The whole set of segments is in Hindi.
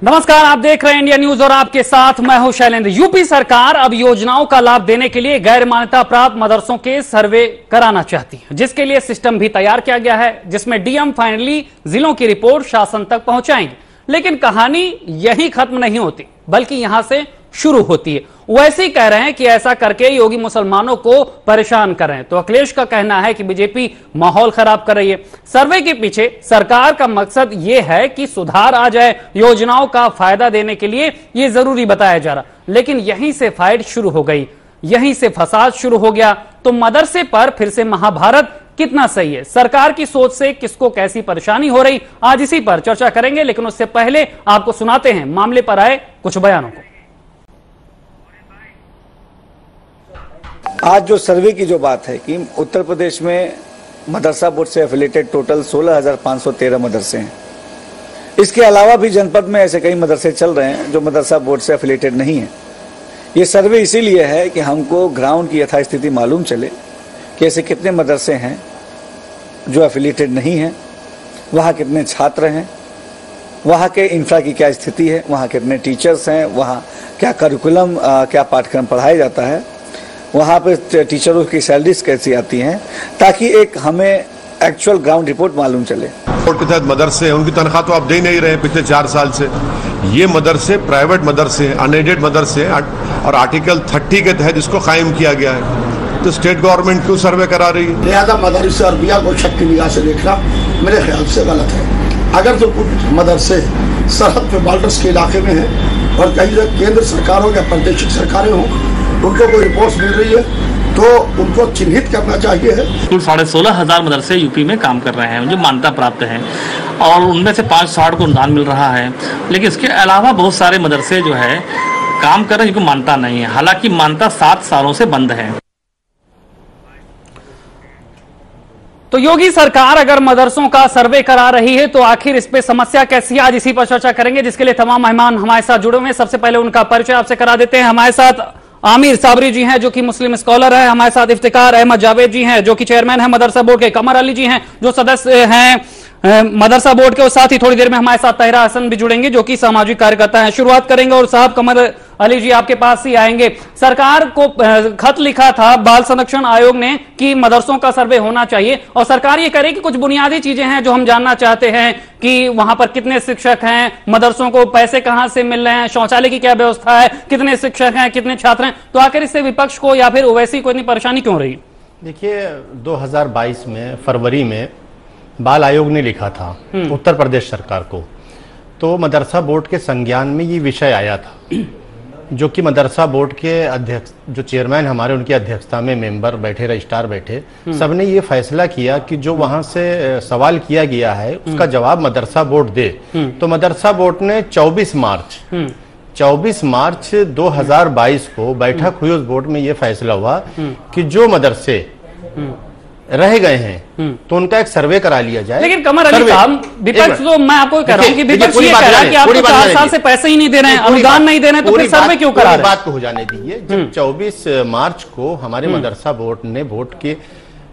नमस्कार, आप देख रहे हैं इंडिया न्यूज और आपके साथ मैं हूं शैलेंद्र। यूपी सरकार अब योजनाओं का लाभ देने के लिए गैर मान्यता प्राप्त मदरसों के सर्वे कराना चाहती है, जिसके लिए सिस्टम भी तैयार किया गया है, जिसमें डीएम फाइनली जिलों की रिपोर्ट शासन तक पहुंचाएंगे। लेकिन कहानी यही खत्म नहीं होती, बल्कि यहां से शुरू होती है। वैसे ही कह रहे हैं कि ऐसा करके योगी मुसलमानों को परेशान कर रहे हैं। तो अखिलेश का कहना है कि बीजेपी माहौल खराब कर रही है। सर्वे के पीछे सरकार का मकसद यह है कि सुधार आ जाए, योजनाओं का फायदा देने के लिए यह जरूरी बताया जा रहा। लेकिन यहीं से फाइट शुरू हो गई, यहीं से फसाद शुरू हो गया। तो मदरसे पर फिर से महाभारत कितना सही है, सरकार की सोच से किसको कैसी परेशानी हो रही, आज इसी पर चर्चा करेंगे। लेकिन उससे पहले आपको सुनाते हैं मामले पर आए कुछ बयानों को। आज जो सर्वे की जो बात है कि उत्तर प्रदेश में मदरसा बोर्ड से एफिलेटेड टोटल 16,513 मदरसे हैं। इसके अलावा भी जनपद में ऐसे कई मदरसे चल रहे हैं जो मदरसा बोर्ड से एफिलेटेड नहीं है। ये सर्वे इसीलिए है कि हमको ग्राउंड की यथास्थिति मालूम चले कि ऐसे कितने मदरसे हैं जो एफिलेटेड नहीं हैं, वहाँ कितने छात्र हैं, वहाँ के इंफ्रा की क्या स्थिति है, वहाँ कितने टीचर्स हैं, वहाँ क्या करिकुलम क्या पाठ्यक्रम पढ़ाया जाता है, वहाँ पे टीचरों की सैलरीज कैसी आती हैं, ताकि एक हमें एक्चुअल ग्राउंड रिपोर्ट मालूम चले। बोर्ड के तहत मदरसे हैं, उनकी तनख्वाह तो आप दे नहीं रहे हैं पिछले 4 साल से। ये मदरसे प्राइवेट मदरसे हैं, अनएडेड मदरसे हैं और आर्टिकल 30 के तहत इसको कायम किया गया है। तो स्टेट गवर्नमेंट क्यों सर्वे करा रही है? लिहाजा मदरसे अरबिया को शक की निगाह से देखना मेरे ख्याल से गलत है। अगर तो कुछ मदरसे सरहद पे बॉर्डर्स के इलाके में हैं और कहीं केंद्र सरकार हो या प्रादेशिक सरकारें हों, उनको कोई रिपोर्ट्स मिल रही है तो उनको चिन्हित करना चाहिए। कुल 16,500 मदरसे यूपी में काम कर रहे हैं जो मान्यता प्राप्त हैं और उनमें से 560 को अनुदान मिल रहा है। लेकिन इसके अलावा बहुत सारे मदरसे जो है काम कर रहे हैं जिनको मान्यता नहीं है, हालांकि मान्यता 7 सालों से बंद है। तो योगी सरकार अगर मदरसों का सर्वे करा रही है तो आखिर इस पे समस्या कैसी है, आज इसी पर चर्चा करेंगे, जिसके लिए तमाम मेहमान हमारे साथ जुड़े हुए हैं। सबसे पहले उनका परिचय आपसे करा देते हैं। हमारे साथ आमिर साबरी जी हैं जो कि मुस्लिम स्कॉलर है, हमारे साथ इफ्तिकार अहमद जावेद जी हैं जो कि चेयरमैन है मदरसा बोर्ड के, कमर अली जी हैं जो सदस्य हैं मदरसा बोर्ड के, और साथ ही थोड़ी देर में हमारे साथ तहरा हसन भी जुड़ेंगे जो कि सामाजिक कार्यकर्ता हैं। शुरुआत करेंगे और साहब कमर अली जी आपके पास ही आएंगे। सरकार को खत लिखा था बाल संरक्षण आयोग ने कि मदरसों का सर्वे होना चाहिए और सरकार ये करे कि कुछ बुनियादी चीजें हैं जो हम जानना चाहते हैं कि वहां पर कितने शिक्षक हैं, मदरसों को पैसे कहां से मिल रहे हैं, शौचालय की क्या व्यवस्था है, कितने शिक्षक हैं, कितने छात्र हैं। तो आखिर इससे विपक्ष को या फिर ओवैसी को इतनी परेशानी क्यों रही? देखिए 2022 में फरवरी में बाल आयोग ने लिखा था उत्तर प्रदेश सरकार को, तो मदरसा बोर्ड के संज्ञान में ये विषय आया था, जो कि मदरसा बोर्ड के अध्यक्ष जो चेयरमैन हमारे उनकी अध्यक्षता में मेंबर बैठे, रजिस्ट्रार बैठे, सबने ये फैसला किया कि जो वहां से सवाल किया गया है उसका जवाब मदरसा बोर्ड दे। तो मदरसा बोर्ड ने 24 मार्च 2022 को बैठक हुई उस बोर्ड में ये फैसला हुआ कि जो मदरसे रह गए हैं तो उनका एक सर्वे करा लिया जाए। लेकिन कमर अली साहब, विपक्ष तो मैं आपको कह रहा हूं कि विपक्ष ये कह रहा है कि आप 4 साल से पैसे ही नहीं दे रहे हैं, अनुदान नहीं दे रहे हैं, तो फिर सर्वे क्यों करा रहे हैं? बात को हो जाने दीजिए। जब 24 मार्च को हमारे मदरसा बोर्ड ने वोट के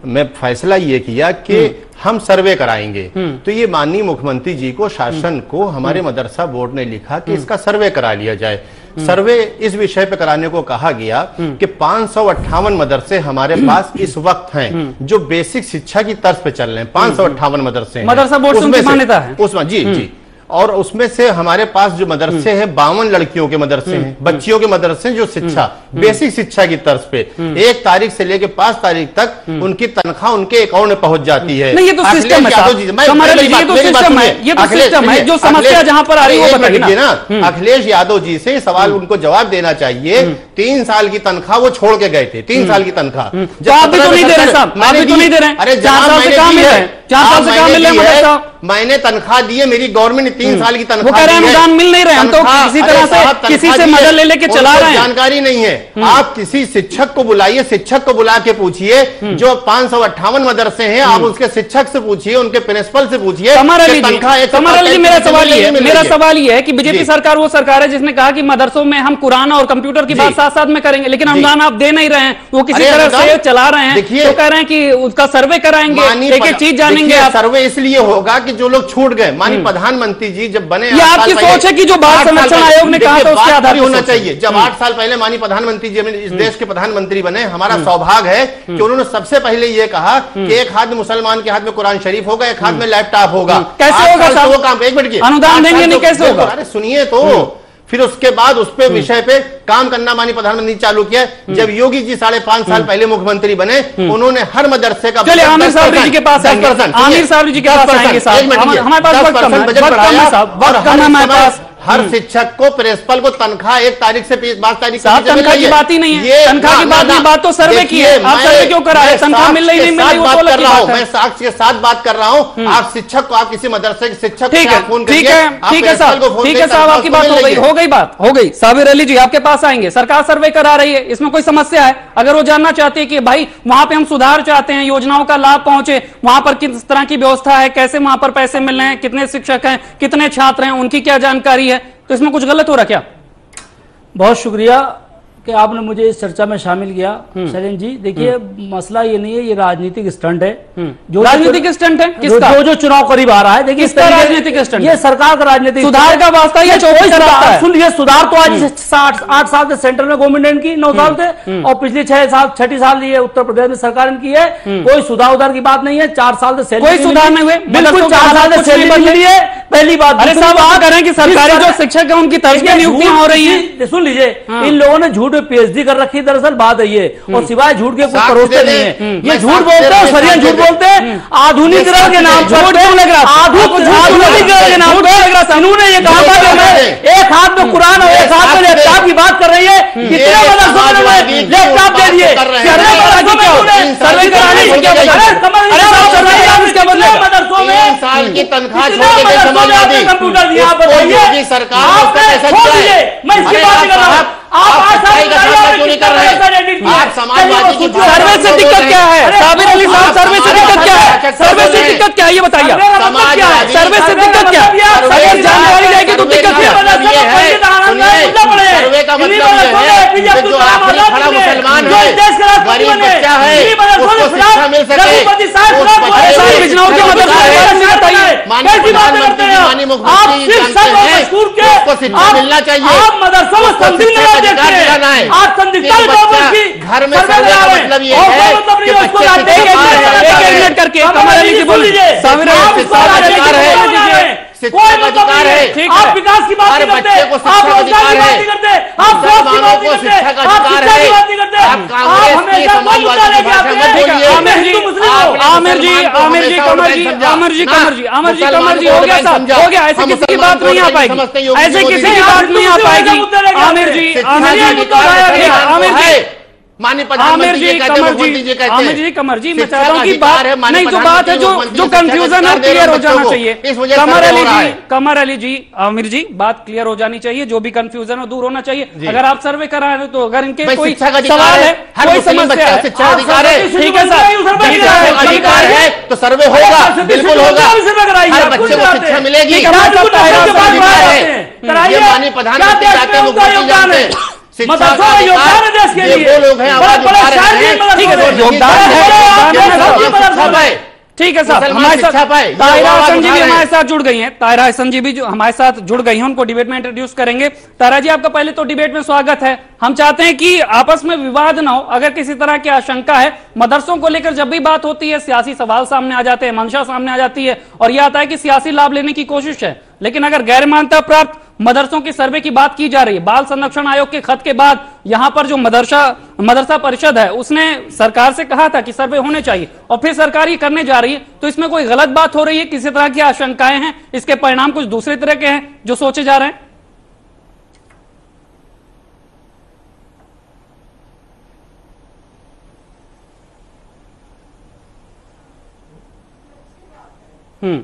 में फैसला ये किया कि हम सर्वे कराएंगे, तो ये माननीय मुख्यमंत्री जी को, शासन को हमारे मदरसा बोर्ड ने लिखा कि इसका सर्वे करा लिया जाए। सर्वे इस विषय पे कराने को कहा गया कि 558 मदरसे हमारे पास इस वक्त हैं जो बेसिक शिक्षा की तर्ज पे चल रहे हैं। 558 मदरसे मदरसा बोर्ड से मान्यता है उसमें, जी। और उसमें से हमारे पास जो मदरसे हैं 52 लड़कियों के मदरसे हैं, बच्चियों के मदरसे जो शिक्षा बेसिक शिक्षा की तर्ज पे 1 तारीख से लेकर 5 तारीख तक उनकी तनख्वाह उनके अकाउंट में पहुंच जाती है। नहीं, ये तो सिस्टम है, ये तो सिस्टम है, जो समस्या जहां पर आ रही है वो बताइए ना। अखिलेश यादव जी से सवाल उनको जवाब देना चाहिए। 3 साल की तनख्वाह वो छोड़ के गए थे, 3 साल की तनख्वाह। आप भी तो नहीं दे रहे साहब, आप भी तो नहीं दे रहे। अरे 4 साल से काम मिल रहा है, 4 साल से काम मिल रहा है। मैंने तनख्वाह दी है, मेरी गवर्नमेंट 3 साल की तनख्वाह, वो कह रहे हैं अनुदान मिल नहीं रहे, हम तो किसी तरह से किसी से मदद ले लेके चला रहे हैं। जानकारी नहीं है। आप किसी शिक्षक को बुलाइए, शिक्षक को बुला के पूछिए, जो 558 मदरसे हैं, आप उसके शिक्षक से पूछिए, उनके प्रिंसिपल से पूछिए। कमर अली जी, मेरा सवाल ये है कि बीजेपी सरकार वो सरकार है जिसने कहा कि मदरसों में हम कुरान और कंप्यूटर की बात साथ साथ में करेंगे, लेकिन अनुदान आप दे नहीं रहे हैं, वो किसी तरह से चला रहे हैं। तो कह रहे हैं कि उसका सर्वे कराएंगे, एक एक चीज जानेंगे। सर्वे इसलिए होगा कि जो लोग छूट गए, माननीय प्रधानमंत्री जी जब बने, ये आपकी सोच है कि जो बाल संरक्षण आयोग ने कहा था उसके आधार पर होना चाहिए। जब 8 साल पहले माननीय प्रधानमंत्री जी इस देश के प्रधानमंत्री बने, हमारा सौभाग्य है कि उन्होंने सबसे पहले ये कहा कि एक हाथ में मुसलमान के हाथ में कुरान शरीफ होगा, एक हाथ में लैपटॉप होगा। कैसे होगा वो काम? एक मिनट की अनुदान देंगे नहीं, कैसे होगा? अरे सुनिए तो, फिर उसके बाद उस पे विषय पे काम करना माननीय प्रधानमंत्री चालू किया। जब योगी जी 5.5 साल पहले मुख्यमंत्री बने, उन्होंने हर मदरसे का चलिए आमिर साहब जी के पास आएंगे, आमिर साहब जी के पास आएंगे साहब, हमारे पास वक्त कम है, वक्त कम है साहब, वक्त कम है हमारे पास। हर शिक्षक को, प्रिंसिपल को तनख्वाह 1 तारीख से 22 तारीख साहब तनख्वाह की बात ही नहीं है, तनख्वाह की बात तो सर्वे की है, आप सर्वे क्यों करा रहे हैं? तनख्वाह मिल रही नहीं मिल रही, वो तो अलग बात है। मैं साक्ष्य के साथ बात कर रहा हूं। आप शिक्षक को, आप किसी मदरसे के शिक्षक ठीक है, ठीक है, ठीक है साहब, ठीक है साहब, आपकी बात हो गई बात हो गई। साबिर अली जी आपके पास आएंगे, सरकार सर्वे करा रही है, इसमें कोई समस्या है? अगर वो जानना चाहती है कि भाई वहां पे हम सुधार चाहते हैं, योजनाओं का लाभ पहुंचे, वहां पर किस तरह की व्यवस्था है, कैसे वहां पर पैसे मिल रहे हैं, कितने शिक्षक हैं, कितने छात्र हैं, उनकी क्या जानकारी है, तो इसमें कुछ गलत हो रहा क्या? बहुत शुक्रिया कि आपने मुझे इस चर्चा में शामिल किया। शैलेंद्र जी देखिए, मसला ये नहीं है, ये राजनीतिक स्टंट है। जो राजनीतिक स्टंट है किसका? जो चुनाव करीब आ रहा है, देखिए किसका राजनीतिक स्टंट? ये सरकार का राजनीतिक सुधार का वास्ता है, सुनिए, सुधार तो आज 8 साल से सेंटर में गवर्नमेंट की 9 साल थे, और पिछले 6 साल ये उत्तर प्रदेश में सरकार ने की है। कोई सुधार की बात नहीं है। 4 साल से कोई सुधार नहीं हुए, बिल्कुल 4 साल से सैलरी मिली है, पहली बात। अरे साहब आप कह रहे हैं कि सरकारी जो शिक्षक है उनकी तर्ज पे नियुक्तियां हो रही है। सुन लीजिए, इन लोगों ने झूठ में पीएचडी कर रखी, दरअसल बात है ये, और सिवाय झूठ के कुछ परोसते नहीं है। ये झूठ बोलते हैं, सरियन झूठ बोलते हैं, आधुनिकीकरण के नाम पर, आधुनिकीकरण के नाम पर इन्होंने ये कहा था कि मैं एक हाथ में कुरान और एक हाथ में लैपटॉप की बात कर रही है। कितने मदरसों में लैपटॉप दे दिए, सर्वे कराने से क्या मदरसों में साल की तनख्वाह कंप्यूटर दिया, आप बताइए सरकार मैं इसकी बात कर रहा हूँ। आप समाजवादी की सर्वे से दिक्कत क्या है? साबिर अली साहब, सर्वे से दिक्कत क्या है? सर्वे से दिक्कत क्या है ये बताइए। सर्वे से दिक्कत क्या है? अगर जानकारी जाएगी तो दिक्कत क्या है? सर्वे का मतलब जो आखिरी खड़ा मुसलमान है, गरीब बच्चा है, उसको शिक्षा मिल सके, बिजनौर के उसको शिक्षा मिलना चाहिए। आप मदरसों में घर में सर्वे का मतलब ये है कि बच्चे मिनट करके कमर अली जी बोलिए, शिक्षा का अधिकार है। आप विकास की बात हर नहीं करते, बच्चे को शिक्षा का अधिकार है, आप मुसलमानों को शिक्षा का अधिकार है। आप कांग्रेस की समाजवादी की भाषा मत बोलिए। आमिर जी हो गया साहब, हो गया, ऐसे किसी की बात नहीं आ पाएगी, ऐसे किसी की बात नहीं आ पाएगी। आमिर जी आमिर जी कमर जी मैं चाहता हूँ कि बात नहीं, जो बात है जो कंफ्यूजन है क्लियर हो जाना चाहिए। कमर अली जी, आमिर जी, बात क्लियर हो जानी चाहिए, जो भी कंफ्यूजन हो दूर होना चाहिए। अगर आप सर्वे करा रहे हो तो अगर इनके कोई सवाल है, कोई समस्या है, शिक्षा अधिकार है, ठीक है सर, अधिकार है तो सर्वे होगा, बिल्कुल होगा। हर बच्चे को शिक्षा मिलेगी। माननीय प्रधानमंत्री जाते हैं, मुख्यमंत्री जाते हैं, योगदान है देश के लिए, वो लोग हैं आवाज उठा रहे हैं, योगदान है, ठीक है साहब। हमारे साथ ताहिरा हसन जी भी हमारे साथ जुड़ गई हैं, ताहिरा हसन जी भी जो हमारे साथ जुड़ गई हैं, उनको डिबेट में इंट्रोड्यूस करेंगे। ताहिरा जी आपका पहले तो डिबेट में स्वागत है। हम चाहते हैं कि आपस में विवाद ना हो, अगर किसी तरह की आशंका है, मदरसों को लेकर जब भी बात होती है सियासी सवाल सामने आ जाते हैं, मंशा सामने आ जाती है, और यह आता है कि सियासी लाभ लेने की कोशिश है। लेकिन अगर गैर मान्यता प्राप्त मदरसों की सर्वे की बात की जा रही है, बाल संरक्षण आयोग के खत के बाद यहां पर जो मदरसा परिषद है उसने सरकार से कहा था कि सर्वे होने चाहिए, और फिर सरकार ये करने जा रही है, तो इसमें कोई गलत बात हो रही है? किसी तरह की आशंकाएं हैं? इसके परिणाम कुछ दूसरे तरह के हैं जो सोचे जा रहे हैं? हम्म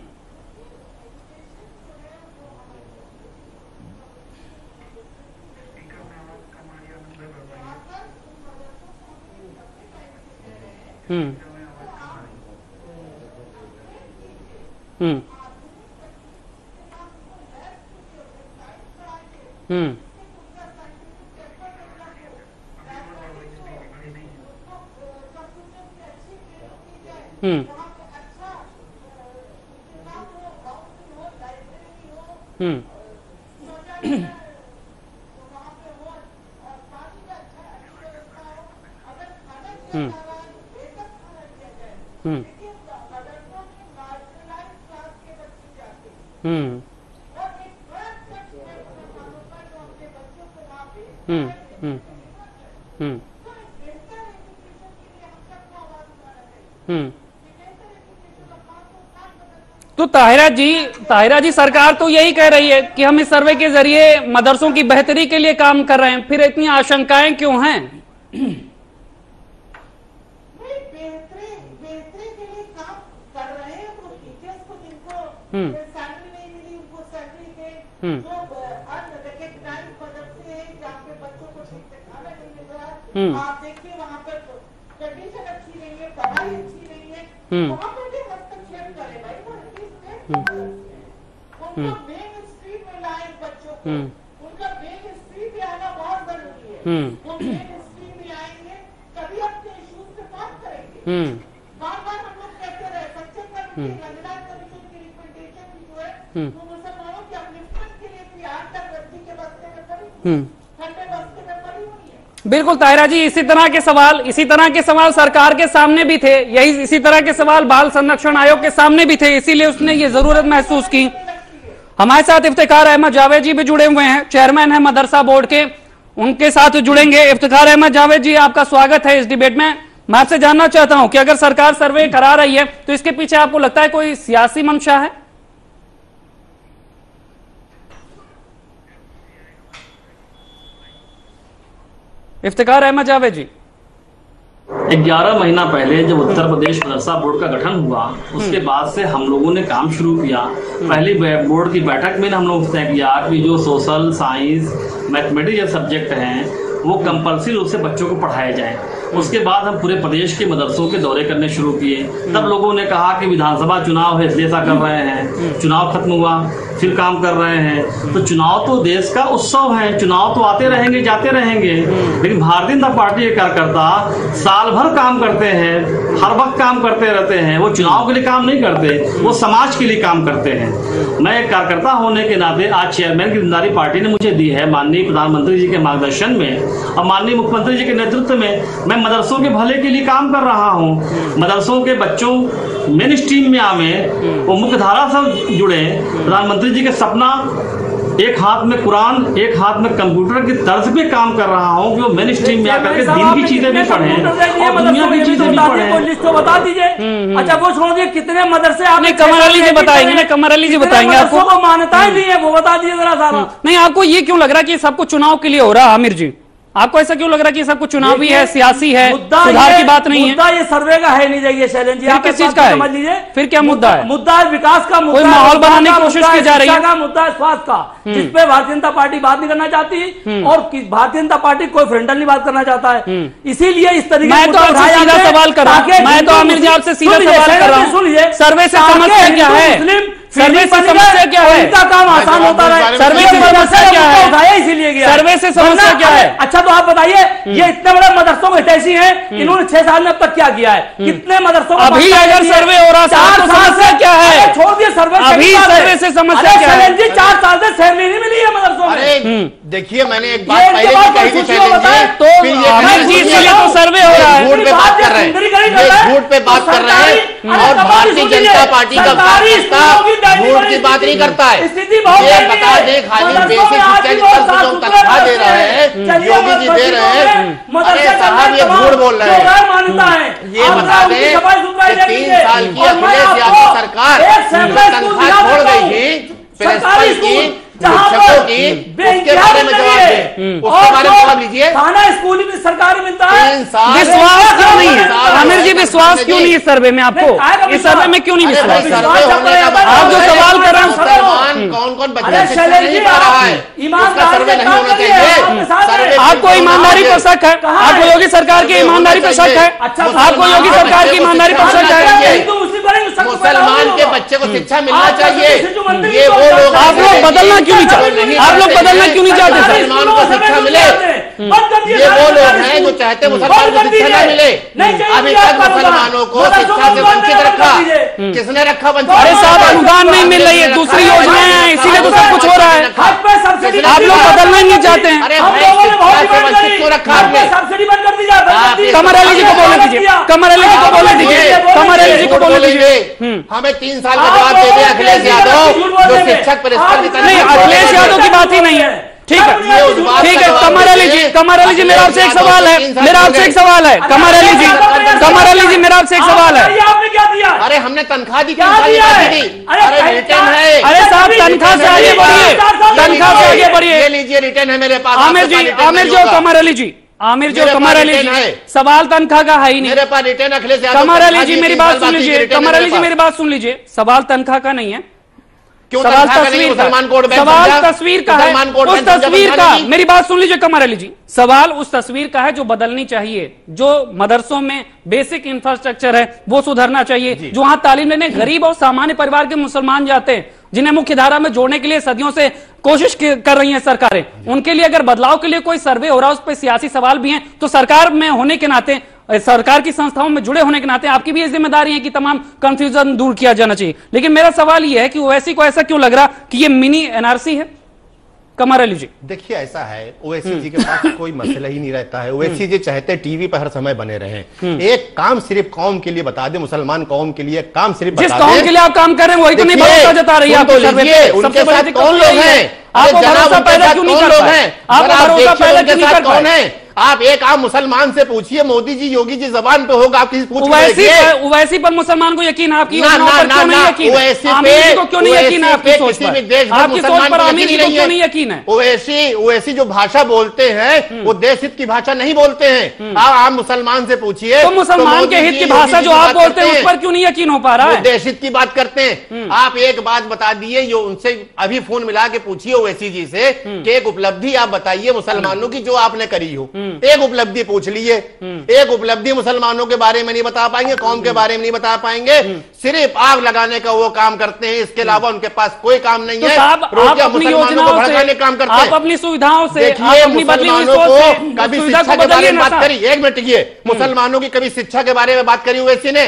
हम्म हम्म हम्म तो ताहिरा जी सरकार तो यही कह रही है कि हम इस सर्वे के जरिए मदरसों की बेहतरी के लिए काम कर रहे हैं, फिर इतनी आशंकाएं क्यों हैं? बेहतरी के लिए काम कर रहे हैं, तो टीचर्स को जिनको सैलरी नहीं मिली उनको सैलरी दे, जो अनरिकग्नाइज्ड मदरसे हैं जहाँ पे बच्चों को ठीक से खाना नहीं मिल रहा है, आप देखिए वहाँ पर कंडीशन अच्छी नहीं है, पढ़ाई अच्छी नहीं है, वहाँ पर भी हस्तक्षेप करे भाई, उनको मेन स्ट्रीम में लाए बच्चों को, उनका मेन स्ट्रीम में आना बहुत जरूरी है, वो मेन स्ट्रीम में आएंगे तभी अपने इश्यूज पे बात करेंगे। बार बार हम लोग कहते रहे सच्चे रंगदार कमीशन की रिकमेंडेशन भी जो है वो मुसलमानों के अपलिफ्टमेंट के लिए थी, आज तक रद्दी के बस्ते में पड़ी, ठंडे बस्ते में पड़ी हुई है। बिल्कुल ताहिरा जी, इसी तरह के सवाल सरकार के सामने भी थे, इसी तरह के सवाल बाल संरक्षण आयोग के सामने भी थे, इसीलिए उसने ये जरूरत महसूस की। हमारे साथ इफ्तिखार अहमद जावेद जी भी जुड़े हुए हैं, चेयरमैन है मदरसा बोर्ड के, उनके साथ जुड़ेंगे। इफ्तिखार अहमद जावेद जी, आपका स्वागत है इस डिबेट में। मैं आपसे जानना चाहता हूं कि अगर सरकार सर्वे करा रही है तो इसके पीछे आपको लगता है कोई सियासी मंशा है? इफ्तिखार अहमद जावेद जी, 11 महीना पहले जब उत्तर प्रदेश मदरसा बोर्ड का गठन हुआ, उसके बाद से हम लोगों ने काम शुरू किया। पहली बोर्ड की बैठक में हम लोग तय किया कि जो सोशल साइंस मैथमेटिक्स सब्जेक्ट हैं वो कंपल्सरी रूप से बच्चों को पढ़ाए जाए। उसके बाद हम पूरे प्रदेश के मदरसों के दौरे करने शुरू किए। तब लोगों ने कहा कि विधानसभा चुनाव है इसलिए ऐसा कर रहे हैं, चुनाव खत्म हुआ फिर काम कर रहे हैं। तो चुनाव तो देश का उत्सव है, चुनाव तो आते रहेंगे जाते रहेंगे, लेकिन भारतीय जनता पार्टी के कार्यकर्ता साल भर काम करते हैं, हर वक्त काम करते रहते हैं। वो चुनाव के लिए काम नहीं करते, वो समाज के लिए काम करते हैं। मैं एक कार्यकर्ता होने के नाते आज चेयरमैन की जिम्मेदारी पार्टी ने मुझे दी है। माननीय प्रधानमंत्री जी के मार्गदर्शन में और माननीय मुख्यमंत्री जी के नेतृत्व में मैं मदरसों के भले के लिए काम कर रहा हूँ। मदरसों के बच्चों मेन स्ट्रीम में आवे, वो मुख्य धारा से जुड़े। प्रधानमंत्री जी के सपना, एक हाथ में कुरान एक हाथ में कंप्यूटर की तर्ज पे काम कर रहा हूँ कि वो मेन स्ट्रीम में आकर के दिन की चीजें भी पढ़ें और दुनिया की चीजें भी पढ़ें। लिस्ट तो बता दीजिए। अच्छा वो छोड़ दीजिए, कितने मदरसे आपने कमर अली जी बताएंगे ना, कमर अली जी बताएंगे आपको मान्यताएं दी है, वो बता दीजिए जरा सारा। नहीं, आपको ये क्यों लग रहा है कि सब कुछ चुनाव के लिए हो रहा है? आमिर जी, आपको ऐसा क्यों लग रहा है कि सब कुछ चुनावी है, सियासी है, सुधार की बात नहीं है? मुद्दा ये सर्वे का है नहीं जाइए शैलेंद्र जी, आप किस चीज का समझ लीजिए। फिर क्या मुद्दा है? मुद्दा है विकास का, मुद्दा माहौल बनाने की कोशिश की जा रही है, मुद्दा है स्वास्थ्य का, जिसपे भारतीय जनता पार्टी बात नहीं करना चाहती और भारतीय जनता पार्टी कोई फ्रंटल नहीं बात करना चाहता है। इसीलिए इस तरीके मैं तो आपसे सीधा सवाल कर रहा हूँ, मैं तो आमिर जी आपसे सीधा सवाल कर रहा हूँ, सर्वे से समस्या क्या है? सर्वे से समस्या क्या है? इनका काम आसान होता रहे। सर्वे से समस्या क्या है? इसीलिए गया। सर्वे से समस्या क्या है? अच्छा तो आप बताइए, ये इतने बड़े मदरसों में हितैषी हैं, इन्होंने 6 साल में अब तक क्या किया है? कितने मदरसों में अभी अगर सर्वे हो रहा था तो समस्या क्या है? छोड़ दिए सर्वे, अभी सर्वे से समस्या क्या है? 4 साल से सैलरी नहीं मिली है मदरसों में। देखिए मैंने एक बात पहले भी कही थी तो आमिर जी इसलिए तो सर्वे हो रहा है, झूठ पे बात कर रहे हैं, ये झूठ पे बात कर रहे हैं और भारतीय जनता पार्टी का झूठ की बात नहीं करता है। ये बता दे खाली बेसिक शिक्षा जो तनख्वाह दे रहे हैं, योगी जी दे रहे हैं, अरे साहब ये झूठ बोल रहे हैं। ये बता दें कि 3 साल की अखिलेश यादव सरकार तनख्वाह छोड़ गई थी प्रिंसिपल की, शिक्षकों की, उसके बारे में जवाब दें, उसके बारे में जवाब लीजिए। थाना स्कूल भी सरकार मिलता है, विश्वास क्यों नहीं है? आमिर जी विश्वास क्यों नहीं है सर्वे में? आपको इस सर्वे में क्यों नहीं विश्वास? आप जो सवाल कर रहे हैं, कौन कौन बच्चे शिक्षा नहीं पा रहा है, उसका सर्वे नहीं होना चाहिए। आपको ईमानदारी पर शक है? आपको योगी सरकार की ईमानदारी पर शक है? आपको योगी सरकार की ईमानदारी पर शक है? मुसलमान के बच्चे को शिक्षा मिलना चाहिए। ये वो लोग, आप लोग बदलना क्यों नहीं चाहते? आप लोग बदलना क्यों नहीं चाहते? मुसलमान को शिक्षा मिले, ये वो लोग हैं जो चाहते मुसलमान को शिक्षा न मिले। अभी तक मुसलमानों को शिक्षा से वंचित रखा, किसने रखा वंचित? अरे साहब अनुदान नहीं मिल रही है, दूसरी योजनाएं हैं, इसीलिए तो सब कुछ हो रखा? हज पे सब्सिडी आप लोग बदलना ही नहीं चाहते हैं। अरे हम लोगों ने बहुत डिमांड करी, क्यों रखा हज आपने? पे सब्सिडी बंद कर दी जाए। कमर अली जी को बोलने दीजिए, कमर अली जी को बोलने दीजिए, कमर अली जी को बोलने दीजिए। हमें 3 साल का जवाब दे दे अखिलेश यादव, जो शिक्षक परिष्कार नहीं, अखिलेश यादव की बात ही नहीं है। ठीक है, ठीक है। कमर अली जी, कमर अली जी, मेरा आपसे एक सवाल है, मेरा आपसे एक सवाल है। कमर अली जी, कमर अली जी, मेरा आपसे एक सवाल है। आपने क्या दिया? अरे हमने तनख्वाह दी, क्या 3 साल दिया की है? दी। अरे अरे रिटर्न है। अरे साहब, तनख्वाह से आगे बढ़िए, तनख्वाह से आगे बढ़िए। ये लीजिए, रिटर्न है मेरे पास। आमिर जी, आमिर जी और कमर अली जी, आमिर जी और कमर अली जी, सवाल तनख्वाह का है ही नहीं। मेरे पास रिटर्न अखिलेश यादव। कमर अली जी मेरी बात सुन लीजिए, कमर अली जी मेरी बात सुन लीजिए, सवाल तनख्वाह का नहीं है, सवाल तस्वीर का, सवाल तस्वीर का है, उस तस्वीर का, मेरी बात सुन लीजिए कमर अली जी, सवाल उस तस्वीर का है जो बदलनी चाहिए। जो मदरसों में बेसिक इंफ्रास्ट्रक्चर है वो सुधरना चाहिए। जो वहां तालीम लेने गरीब और सामान्य परिवार के मुसलमान जाते हैं, जिन्हें मुख्य धारा में जोड़ने के लिए सदियों से कोशिश कर रही हैं सरकारें, उनके लिए अगर बदलाव के लिए कोई सर्वे हो रहा है, उस पर सियासी सवाल भी हैं, तो सरकार में होने के नाते, सरकार की संस्थाओं में जुड़े होने के नाते आपकी भी ये जिम्मेदारी है कि तमाम कंफ्यूजन दूर किया जाना चाहिए। लेकिन मेरा सवाल यह है कि ओवैसी को ऐसा क्यों लग रहा कि ये मिनी एनआरसी है? कमर अली जी, देखिए ऐसा है, ओवैसी जी के पास कोई मसला ही नहीं रहता है। ओवैसी जी चाहते टीवी पर हर समय बने रहें। एक काम सिर्फ कौम के लिए बता दे, मुसलमान कौम के लिए काम सिर्फ जिस बता कौम दे। के लिए आप काम कर रहे हैं वही तो नहीं भरोसा जता रही है आपको सर्वे पे। उनके साथ कौन लोग हैं? आप भरोसा पैदा क्यों नहीं कर पाए? आप भरोसा पैदा क्यों नहीं कर कौन पाए? है? आप एक आम मुसलमान से पूछिए, मोदी जी योगी जी जबान पे होगा, आप किसी पूछ ओवैसी पर मुसलमान को यकीन, आपकी योजनाओं पर क्यों नहीं यकीन? आमिर जी को क्यों नहीं यकीन है आपकी सोच पर? आपकी सोच पर आमिर जी को क्यों नहीं यकीन है? ओवैसी जो भाषा बोलते हैं वो देश हित की भाषा नहीं बोलते हैं। आप आम मुसलमान से पूछिए, तो मुसलमान के हित की भाषा जो आप बोलते हैं उस पर क्यों नहीं यकीन हो पा रहा है? देश हित की बात करते हैं। आप एक बात बता दिए, जो उनसे अभी फोन मिला के पूछिए ओवैसी जी से कि एक उपलब्धि आप बताइए मुसलमानों की जो आपने करी हो। एक उपलब्धि पूछ लिए, एक उपलब्धि मुसलमानों के बारे में नहीं बता पाएंगे, कौम के बारे में नहीं बता पाएंगे, सिर्फ आग लगाने का वो काम करते हैं। इसके अलावा उनके पास कोई काम नहीं है। आप अपनी योजनाओं से, काम करते आप अपनी सुविधाओं से, देखिए मुसलमानों को कभी शिक्षा के बारे में बात करी? एक मिनट टिकिए, मुसलमानों की कभी शिक्षा के बारे में बात करी ओवैसी ने?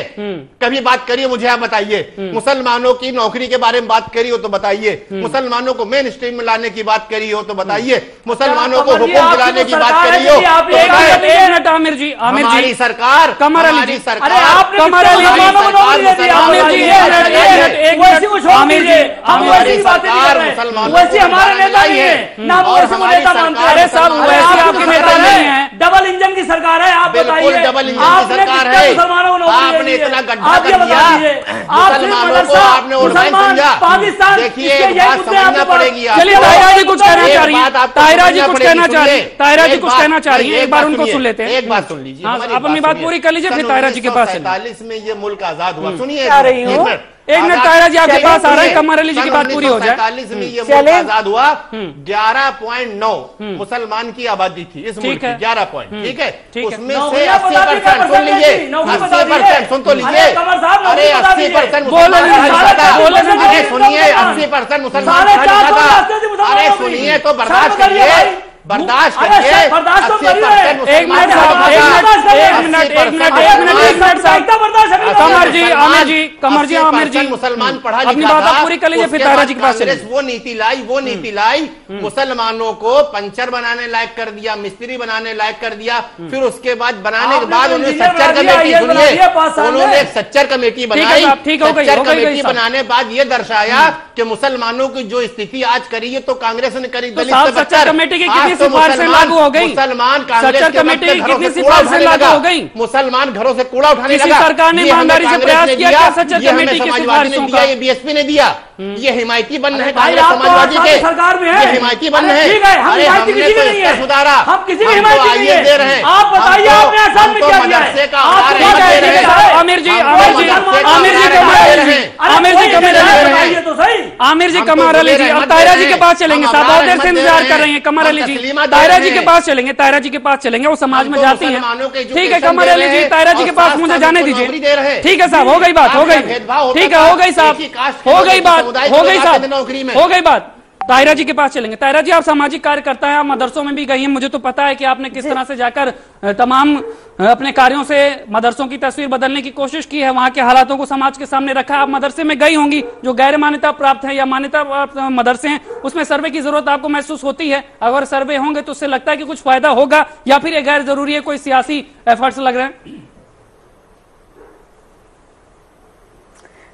कभी बात करी? मुझे आप बताइए। मुसलमानों की नौकरी के बारे में बात करी हो तो बताइए। मुसलमानों को मेन स्ट्रीम में लाने की बात करी हो तो बताइए। मुसलमानों को हुक्म दिलाने की बात करी हो तो एक मिनट आमिर जी, आमिर जी, हमारी सरकार, कमर अली जी, सरकार, अरे आपने कमर अली जी, आमिर जी, एक मिनट, आमिर जी, हमारी सरकार वैसे हमारे नेता नहीं है ना, वैसे नेता मानते हैं। अरे साहब, वैसे आपके नेता नहीं है, डबल इंजन की सरकार है। आप बताइए, डबल इंजन की सरकार है। मुसलमानों को आपने इतना गड्ढा कर दिया, मुसलमानों को आपने उड़ाई समझा। पाकिस्तान, देखिए बात समझना पड़ेगी। चलिए ताहिरा जी कुछ कहना चाह रही है, ताहिरा जी कुछ कहना चाह रही है, ताहिरा जी कुछ कहना चाह रही है, एक बार उनको सुन लेते हैं। एक बात सुन लीजिए, आप अपनी बात पूरी कर लीजिए, फिर ताहिरा जी के पास 1947 में ये मुल्क आजाद हुआ। सुनिए एक मिनट, ताहिरा जी आपके पास आ रहे हैं, कमर अली जी की बात पूरी हो जाए। 1947 में ये मुल्क आजाद हुआ, 11.9 मुसलमान की आबादी थी इस मुल्क की, 11 पॉइंट, ठीक है। उसमें से 80% सुन लीजिए, 80% सुन तो लीजिए, अरे 80% सुनिए, 80% मुसलमान, अरे सुनिए तो बर्दाश्त करिए, बर्दाश्त करिए। एक मिनट, कमर जी, आमिर जी, कमर जी, आमिर जी, मुसलमान पढ़ा लिखा अपनी बात पूरी कर लीजिए, फिर ताहिरा जी के पास चलिए। वो नीति लाई मुसलमानों को पंचर बनाने लायक कर दिया, मिस्त्री बनाने लायक कर दिया। फिर उसके बाद बनाने के बाद उन्होंने सच्चर कमेटी, सुनिए, उन्होंने एक सच्चर कमेटी बनाई। सच्चर कमेटी बनाने बाद ये दर्शाया कि मुसलमानों की जो स्थिति आज करी है तो कांग्रेस ने करी, दलित सच्चर कमेटी की कितनी सिफारिशें लागू हो गई? मुसलमान कांग्रेस सच्चर कमेटी की कितनी सिफारिशें लागू हो गई? मुसलमान घरों से कूड़ा उठाने किसी लगा। सरकार ने ईमानदारी से प्रयास किया क्या सच्चर कमेटी की सिफारिशों का? ये बीएसपी ने दिया, ये हिमायती बन रहे भाई, कांग्रेस आप तो समाजवादी के सरकार में है, ये हिमायती बन रहे ठीक है, हम अरे हिमायती हमने किसी तो की नहीं इसका है, सुधारा, हम किसी की हम हिमायती तो नहीं आइए है। दे रहे हैं। आप बताइए, हम तो- आपने आसाम में हम क्या तो किया है? मदरसे का आप आधार क्या है, कह रहे हैं? आमिर जी, हम आमिर तो जी, मदरसे का आमिर जी, आधार कमर है, अली जी, आमिर जी, कमर अली जी, तो सही। आमिर जी, हम तो कमर अली जी, अब ताहिरा जी के पास चलेंगे, साहब बहुत देर से इंतजार कर रही हैं कमर अली जी, ताहिरा जी के पास चलेंगे, ताहिरा जी के पास चलेंगे, वो समाज में जाती हैं। ठीक है कमर अली जी, ताहिरा जी के पास मुझे जाने दीजिए। ठीक है साहब, हो गई बात, हो गई, ठीक है, हो गई साहब, हो गई बात, हो गई साहब, हो गई बात। ताहिरा जी के पास चलेंगे। ताहिरा जी, आप सामाजिक कार्यकर्ता हैं, आप मदरसों में भी गई हैं, मुझे तो पता है कि आपने किस तरह से जाकर तमाम अपने कार्यों से मदरसों की तस्वीर बदलने की कोशिश की है, वहां के हालातों को समाज के सामने रखा। आप मदरसे में गई होंगी, जो गैर मान्यता प्राप्त है या मान्यता प्राप्त मदरसे हैं, उसमें सर्वे की जरूरत आपको महसूस होती है? अगर सर्वे होंगे तो उससे लगता है कि कुछ फायदा होगा, या फिर ये गैर जरूरी है, कोई सियासी एफर्ट्स लग रहे हैं?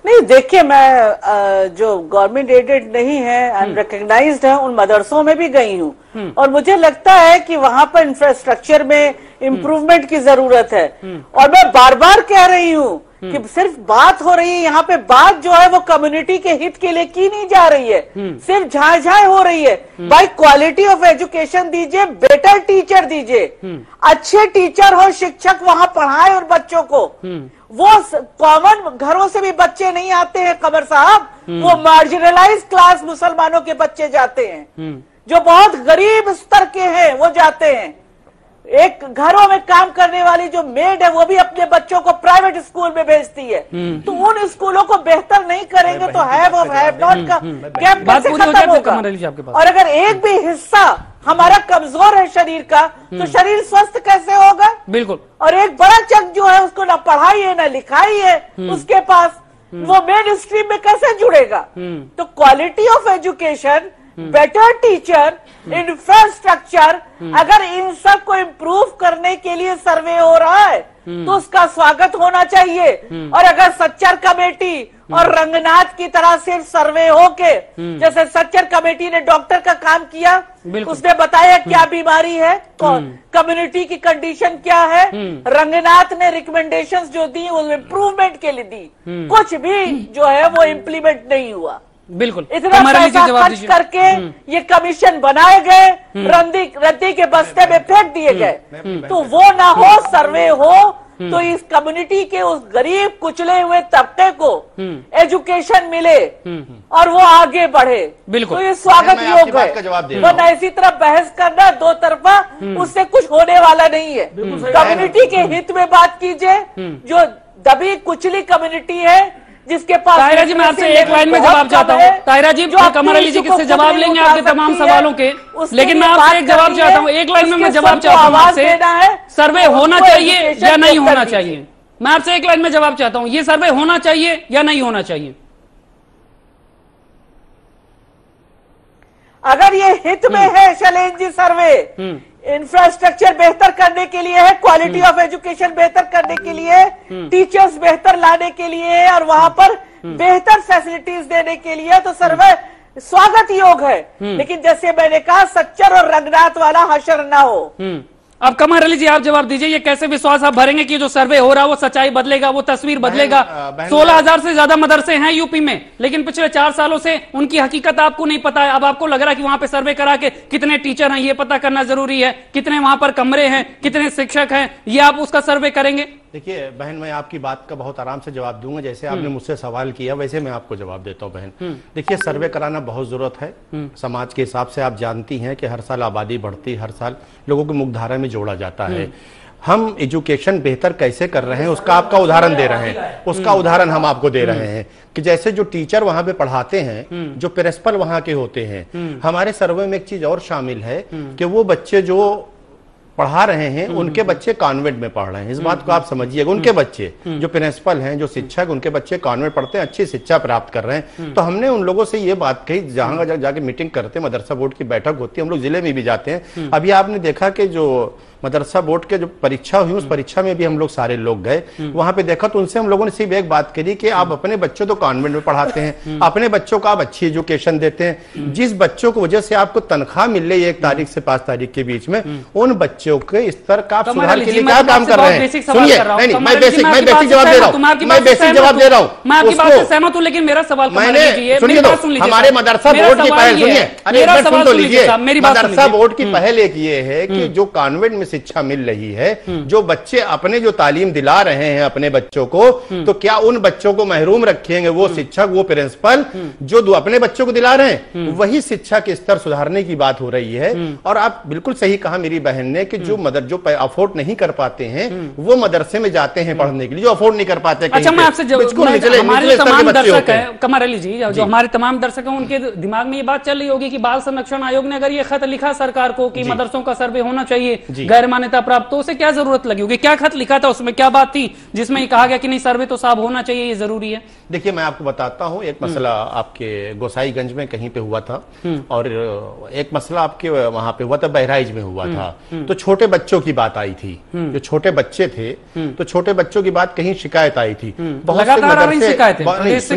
नहीं, देखिए, मैं जो गवर्नमेंट एडेड नहीं है, अनरिकग्नाइज्ड है, उन मदरसों में भी गई हूँ और मुझे लगता है कि वहां पर इंफ्रास्ट्रक्चर में इम्प्रूवमेंट की जरूरत है। और मैं बार बार कह रही हूँ कि सिर्फ बात हो रही है यहाँ पे, बात जो है वो कम्युनिटी के हित के लिए की नहीं जा रही है, सिर्फ झांझाएं हो रही है। भाई, क्वालिटी ऑफ एजुकेशन दीजिए, बेटर टीचर दीजिए, अच्छे टीचर हो, शिक्षक वहां पढ़ाए और बच्चों को। वो कॉमन घरों से भी बच्चे नहीं आते हैं कमर साहब, वो मार्जिनलाइज क्लास मुसलमानों के बच्चे जाते हैं, जो बहुत गरीब स्तर के हैं वो जाते हैं। एक घरों में काम करने वाली जो मेड है वो भी अपने बच्चों को प्राइवेट स्कूल में भेजती है। तो उन स्कूलों को बेहतर नहीं करेंगे तो हैव और हैव नॉट का गैप कैसे खत्म होगा? और अगर एक भी हिस्सा हमारा कमजोर है शरीर का, तो शरीर स्वस्थ कैसे होगा? बिल्कुल। और एक बड़ा चक जो है उसको ना पढ़ाई है ना लिखाई है उसके पास, वो मेन स्ट्रीम में कैसे जुड़ेगा? तो quality of education, better teacher, infrastructure, अगर इन सब को इम्प्रूव करने के लिए सर्वे हो रहा है तो उसका स्वागत होना चाहिए। और अगर सच्चर कमेटी और रंगनाथ की तरह सिर्फ सर्वे होके, जैसे सच्चर कमेटी ने डॉक्टर का काम किया, उसने बताया क्या बीमारी है, कम्युनिटी की कंडीशन क्या है, रंगनाथ ने रिकमेंडेशंस जो दी वो इम्प्रूवमेंट के लिए दी, कुछ भी जो है वो इम्प्लीमेंट नहीं हुआ। बिल्कुल। इतना पैसा खर्च करके ये कमीशन बनाए गए, रद्दी के बस्ते में फेंक दिए गए। तो वो ना हो, सर्वे हो तो इस कम्युनिटी के उस गरीब कुचले हुए तबके को एजुकेशन मिले और वो आगे बढ़े। बिल्कुल। तो ये स्वागत योग है, वरना इसी तरह बहस करना दो तरफा, उससे कुछ होने वाला नहीं है। कम्युनिटी के हित में बात कीजिए, जो दबी कुचली कम्युनिटी है जिसके पास। ताहिरा जी, मैं आपसे एक लाइन में जवाब चाहता हूँ। ताहिरा जी, कमर अली जी किससे जवाब लेंगे आपके तमाम सवालों के, लेकिन मैं आपसे एक जवाब चाहता हूँ, एक लाइन में मैं जवाब चाहता हूँ आपसे। सर्वे होना चाहिए या नहीं होना चाहिए? मैं आपसे एक लाइन में जवाब चाहता हूँ, ये सर्वे होना चाहिए या नहीं होना चाहिए? अगर ये हित में है शैलेंद्र जी सर्वे, इंफ्रास्ट्रक्चर बेहतर करने के लिए है, क्वालिटी ऑफ एजुकेशन बेहतर करने के लिए, टीचर्स बेहतर लाने के लिए और वहां पर बेहतर फैसिलिटीज देने के लिए, तो सर्वे स्वागत योग है। लेकिन जैसे मैंने कहा, सच्चर और रंगनाथ वाला हशर ना हो। अब कमर अली जी, आप जवाब दीजिए, ये कैसे विश्वास आप भरेंगे कि जो सर्वे हो रहा है वो सच्चाई बदलेगा, वो तस्वीर बदलेगा? 16,000 से ज्यादा मदरसे हैं यूपी में, लेकिन पिछले 4 सालों से उनकी हकीकत आपको नहीं पता है। अब आपको लग रहा है कि वहां पे सर्वे करा के कितने टीचर हैं ये पता करना जरूरी है, कितने वहां पर कमरे हैं, कितने शिक्षक हैं, ये आप उसका सर्वे करेंगे? देखिए बहन, मैं आपकी बात का बहुत आराम से जवाब दूंगा। जैसे आपने मुझसे सवाल किया वैसे मैं आपको जवाब देता हूं बहन। देखिए, सर्वे कराना बहुत जरूरत है समाज के हिसाब से। आप जानती हैं कि हर साल आबादी बढ़ती, हर साल लोगों को मुख्यधारा में जोड़ा जाता है। हम एजुकेशन बेहतर कैसे कर रहे हैं उसका आपका उदाहरण दे रहे हैं, उसका उदाहरण हम आपको दे रहे हैं कि जैसे जो टीचर वहां पे पढ़ाते हैं, जो प्रिंसिपल वहां के होते हैं, हमारे सर्वे में एक चीज और शामिल है कि वो बच्चे जो पढ़ा रहे हैं उनके बच्चे कॉन्वेंट में पढ़ रहे हैं। इस बात को आप समझिएगा, उनके बच्चे जो प्रिंसिपल हैं, जो शिक्षक, उनके बच्चे कॉन्वेंट पढ़ते हैं, अच्छी शिक्षा प्राप्त कर रहे हैं। तो हमने उन लोगों से ये बात कही, जहां जाके मीटिंग करते हैं, मदरसा बोर्ड की बैठक होती है, हम लोग जिले में भी जाते हैं। अभी आपने देखा कि जो मदरसा बोर्ड के जो परीक्षा हुई उस परीक्षा में भी हम लोग सारे लोग गए, वहां पे देखा तो उनसे हम लोगों ने सिर्फ एक बात करी कि आप अपने बच्चों तो कॉन्वेंट में पढ़ाते हैं, अपने बच्चों को आप अच्छी एजुकेशन देते हैं, जिस बच्चों को वजह से आपको तनख्वाह मिल रही है 1 तारीख से 5 तारीख के बीच में, उन बच्चों के स्तर का सुधार के लिए क्या काम कर रहे हैं? सुनिए, नहीं, मैं बेसिक जवाब दे रहा हूँ, मैं बेसिक जवाब दे रहा हूँ। मैं आपकी बात से सहमत हूँ, लेकिन मेरा सवाल सुनिए, हमारे मदरसा बोर्ड की पहल सुनिए, अरे सुन तो लीजिए। मदरसा बोर्ड की पहल एक ये है कि जो कॉन्वेंट में शिक्षा मिल रही है, जो बच्चे अपने जो तालीम दिला रहे हैं अपने बच्चों को, तो क्या उन बच्चों को महरूम रखेंगे वो शिक्षक, वो प्रिंसिपल जो अपने बच्चों को दिला रहे हैं? वही शिक्षा के स्तर सुधारने की बात हो रही है। और आप बिल्कुल सही कहा मेरी बहन ने कि जो अफोर्ड नहीं कर पाते हैं वो मदरसे में जाते हैं पढ़ने के लिए, जो अफोर्ड नहीं कर पाते। अच्छा, मैं आपसे हमारे तमाम दर्शक हैं, कमर अली जी, जो हमारे तमाम दर्शक हैं, उनके दिमाग में ये बात चल रही होगी कि बाल संरक्षण आयोग ने अगर ये खत लिखा सरकार को कि मदरसों का सर्वे होना चाहिए गैर मान्यता प्राप्त, तो उसे क्या जरूरत लगी होगी? क्या खत लिखा था, उसमें क्या बात थी जिसमें कहा गया कि नहीं सर्वे तो साहब होना चाहिए, ये जरूरी है? देखिए, मैं आपको बताता हूं, एक मसला आपके गोसाईगंज में कहीं पे हुआ था और एक मसला आपके वहां पे हुआ था, बहराइच में हुआ था। तो छोटे बच्चों की बात आई थी, जो छोटे बच्चे थे, तो छोटे बच्चों की बात कहीं शिकायत आई थी, बहुत से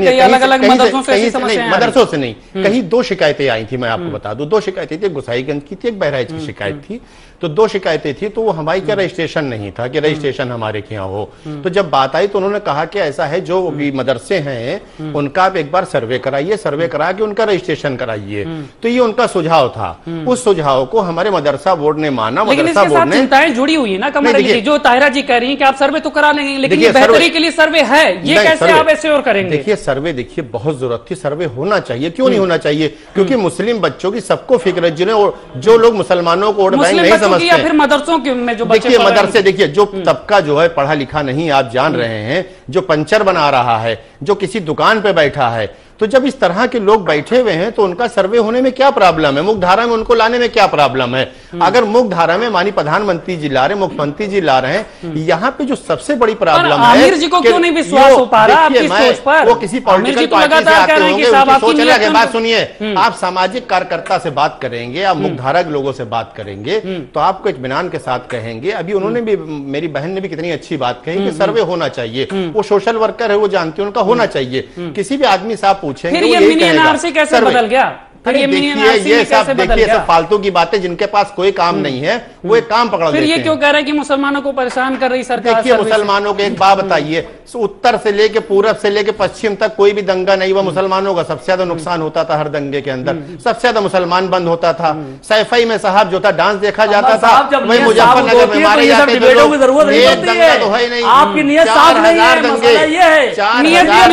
मदरसों से नहीं, कहीं 2 शिकायतें आई थी। मैं आपको बता दूं, 2 शिकायतें थी, गोसाईगंज की थी, एक बहराइच की शिकायत थी। तो 2 शिकायतें थी, तो वो हमारे क्या रजिस्ट्रेशन नहीं था कि रजिस्ट्रेशन हमारे के यहाँ हो। तो जब बात आई तो उन्होंने कहा कि ऐसा है, जो भी मदरसे हैं उनका आप एक बार सर्वे कराइए, सर्वे करा के उनका रजिस्ट्रेशन कराइए। तो ये उनका सुझाव था। उस सुझाव को हमारे मदरसा बोर्ड ने माना। मदरसा बोर्ड ने चिंताएं जुड़ी हुई है ना कमर अली जी, जो ताहिरा जी कह रही है कि आप सर्वे तो करा लेंगे, लेकिन ये बेहतरी के लिए सर्वे है, ये कैसे आप ऐसे और करेंगे? देखिए, सर्वे देखिए बहुत जरूरत थी, सर्वे होना चाहिए। क्यों नहीं होना चाहिए? क्योंकि मुस्लिम बच्चों की सबको फिक्र है, जिन्हें जो लोग मुसलमानों को वोट बैंक नहीं समझते, या फिर मदरसों में जो देखिए मदरसे, देखिए जो तबका जो है पढ़ा लिखा नहीं, आप जान रहे हैं, जो पंचर बना रहा है, जो किसी दुकान पे बैठा है, तो जब इस तरह के लोग बैठे हुए हैं तो उनका सर्वे होने में क्या प्रॉब्लम है? मुख्यधारा में उनको लाने में क्या प्रॉब्लम है? अगर मुख्यधारा में माननीय प्रधानमंत्री जी ला रहे, मुख्यमंत्री जी ला रहे हैं, यहाँ पे जो सबसे बड़ी प्रॉब्लम है, आमिर जी को क्यों नहीं विश्वास हो पा रहा आपकी सोच पर? वो किसी पॉलिटिकल पार्टी से आते होंगे, सोच अलग है। बात सुनिए, आप सामाजिक कार्यकर्ता से बात करेंगे, आप मुख्यधारा के लोगों से बात करेंगे तो आपको इत्मीनान के साथ कहेंगे। अभी उन्होंने भी, मेरी बहन ने भी कितनी अच्छी बात कही कि सर्वे होना चाहिए। वो सोशल वर्कर है, वो जानते हैं, उनका होना चाहिए। किसी भी आदमी से आप पूछेंगे एनआरसी कैसे बदल गया? ये सब फालतू की बातें, जिनके पास कोई काम नहीं है वो एक काम पकड़ लेते हैं। फिर ये क्यों कह रहे हैं कि मुसलमानों को परेशान कर रही सरकार? देखिए, मुसलमानों को एक बात बताइए, उत्तर से लेके पूरब से लेके पश्चिम तक कोई भी दंगा नहीं हुआ, मुसलमानों का सबसे ज्यादा नुकसान होता था। हर दंगे के अंदर सबसे ज्यादा मुसलमान बंद होता था। सैफई में साहब जो था डांस देखा जाता था, वही मुजफ्फरनगर में मारे जाते थे लोग। एक दंगा तो है नहीं, आपकी नियत साफ नहीं है, मसला ये है। 4,000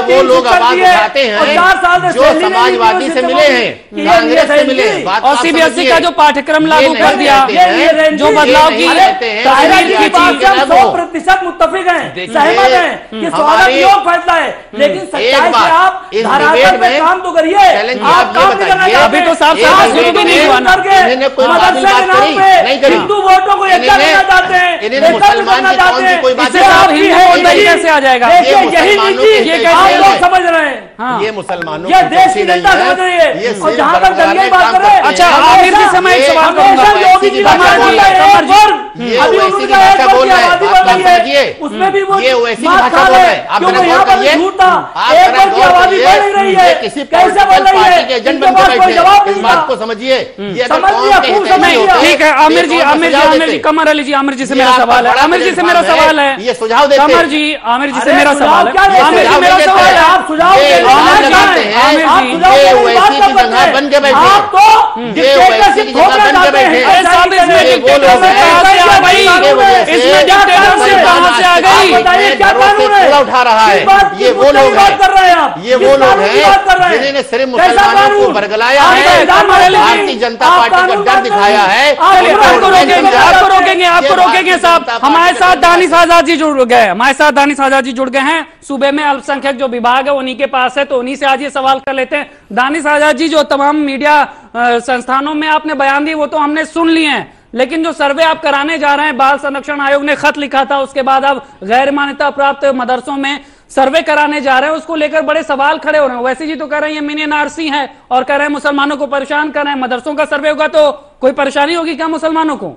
वो लोग आवाज उठाते हैं जो समाजवादी से मिले हैं, कांग्रेस से मिले, और सीबीएसई का जो पाठ्यक्रम लागू कर दिया, जो बदलाव की 100% मुत्तफिक हैं, सहमत हैं, ये स्वागत योग फैसला है, लेकिन सच्चाई से आप धरातल पे काम तो करिए। आप काम नहीं करना चाहते, अभी तो साफ शुरू भी नहीं हुआ ना। मदरसे के नाम पे हिंदू वोटों को एकता करना चाहते हैं, मुसलमान की कौन सी कोई बात कैसे आ जाएगा? यही नीति आप लोग समझ रहे हैं। ये मुसलमानों, ये देश की जनता समझ रही है। और जहां तक दंगे की बात कर रहे हैं, अच्छा आमिर जी से मैं एक सवाल करूंगा। योगी जी का अभी उनका एक वर्ग की आबादी बढ़ रही है, उसमें भी वो मात खा रहे हैं, क्योंकि यहाँ पर झूठ था। एक वर्ग की आबादी बढ़ नहीं रही है, कैसे बढ़ रही है? इनके पास कोई जवाब नहीं था। को समझिए, समझ लिया, खूब समझ लिया। ठीक है आमिर जी, कमर अली जी, आमिर जी से मेरा सवाल है, आमिर जी से मेरा सवाल है, ये सुझाव देते हैं। आमिर जी से मेरा सवाल है, आमिर जी मेरा सवाल है, आप सुझाव लगाते हैं, बन के बैठे, आप तो डिक्टेटरशिप थोपना चाहते हैं। इसमें डिक्टेटरशिप कहां से आ गई? बताइए क्या कानून है? उठा रहा है, ये वो लोग बात कर रहे हैं आप, ये वो लोग हैं जिन्होंने सिर्फ मुसलमानों को बरगलाया है, भारतीय जनता पार्टी का डर दिखाया है। आपको रोकेंगे साहब। हमारे साथ दानिश आजाद जी जुड़ गए, हमारे साथ दानिश आजाद जी जुड़ गए हैं। सूबे में अल्पसंख्यक जो विभाग है उन्हीं के पास है, तो उन्हीं से आज ये सवाल कर लेते हैं। दानिश आजाद जी, जो तमाम मीडिया संस्थानों में आपने बयान दिए वो तो हमने सुन लिए हैं, लेकिन जो सर्वे आप कराने जा रहे हैं, बाल संरक्षण आयोग ने खत लिखा था, उसके बाद अब गैर मान्यता प्राप्त मदरसों में सर्वे कराने जा रहे हैं, उसको लेकर बड़े सवाल खड़े हो रहे हैं। वैसे जी तो कह रहे हैं ये मिनी एनआरसी है और कह रहे हैं मुसलमानों को परेशान कर रहे हैं। मदरसों का सर्वे होगा तो कोई परेशानी होगी क्या मुसलमानों को?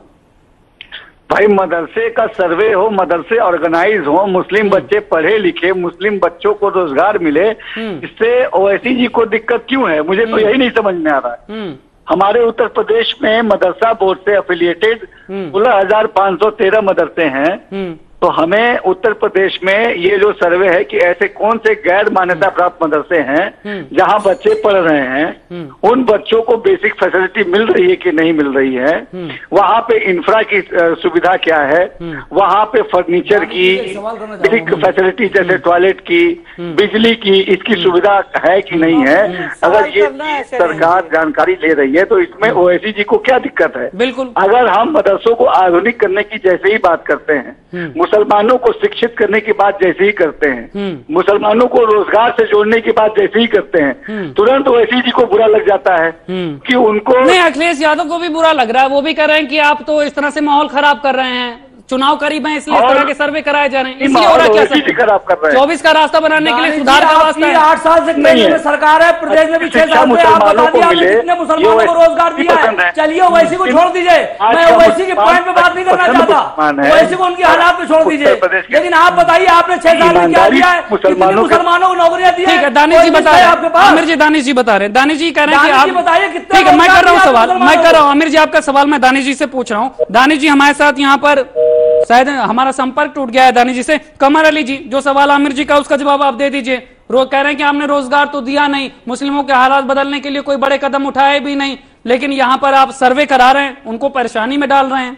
भाई मदरसे का सर्वे हो, मदरसे ऑर्गेनाइज हो, मुस्लिम बच्चे पढ़े लिखे, मुस्लिम बच्चों को रोजगार मिले, इससे ओवैसी जी को दिक्कत क्यों है? मुझे तो यही नहीं समझ में आ रहा है। हमारे उत्तर प्रदेश में मदरसा बोर्ड से एफिलिएटेड 16,513 मदरसे हैं। तो हमें उत्तर प्रदेश में ये जो सर्वे है कि ऐसे कौन से गैर मान्यता प्राप्त मदरसे हैं जहां बच्चे पढ़ रहे हैं, उन बच्चों को बेसिक फैसिलिटी मिल रही है कि नहीं मिल रही है, वहां पे इंफ्रा की सुविधा क्या है, वहां पे फर्नीचर की बेसिक फैसिलिटी जैसे टॉयलेट की, बिजली की, इसकी सुविधा है कि नहीं है। अगर ये सरकार जानकारी ले रही है तो इसमें ओवैसी को क्या दिक्कत है? बिल्कुल। अगर हम मदरसों को आधुनिक करने की जैसे ही बात करते हैं, मुसलमानों को शिक्षित करने की बात जैसे ही करते हैं, मुसलमानों को रोजगार से जोड़ने की बात जैसे ही करते हैं, तुरंत ओवैसी जी को बुरा लग जाता है कि उनको नहीं। अखिलेश यादव को भी बुरा लग रहा है, वो भी कह रहे हैं कि आप तो इस तरह से माहौल खराब कर रहे हैं, चुनाव करीब है इसलिए इस तरह के सर्वे कराए जा रहे हैं, इसलिए हो रहा क्या सर? खराब कर रहे हैं। 24 का रास्ता बनाने के लिए सुधार का वास्ता है। 8 साल से केंद्र में सरकार है, प्रदेश में भी 6 साल से आप बता दिया आपने कितने मुसलमानों को रोजगार दिया है। चलिए ओवैसी को छोड़ दीजिए, मैं ओवैसी के पॉइंट पे बात नहीं करना चाहता, ओवैसी को उनके हालात पे छोड़ दीजिए, लेकिन आप बताइए आपने 6 साल में क्या दिया है, कितने मुसलमानों को नौकरियां दी है? ठीक है, दानिश जी बता रहे हैं, आमिर जी दानिश जी बता रहे हैं, दानिश जी कह रहे हैं कि आप बताइए कितने। ठीक है, मैं कर रहा हूँ सवाल, मैं कर रहा हूँ आमिर जी, आपका सवाल मैं दानिश जी से पूछ रहा हूँ। दानिश जी हमारे साथ यहाँ पर शायद हमारा संपर्क टूट गया है दानिश जी से। कमर अली जी, जो सवाल आमिर जी का उसका जवाब आप दे दीजिए। कह रहे हैं कि आपने रोजगार तो दिया नहीं, मुस्लिमों के हालात बदलने के लिए कोई बड़े कदम उठाए भी नहीं, लेकिन यहाँ पर आप सर्वे करा रहे हैं, उनको परेशानी में डाल रहे हैं।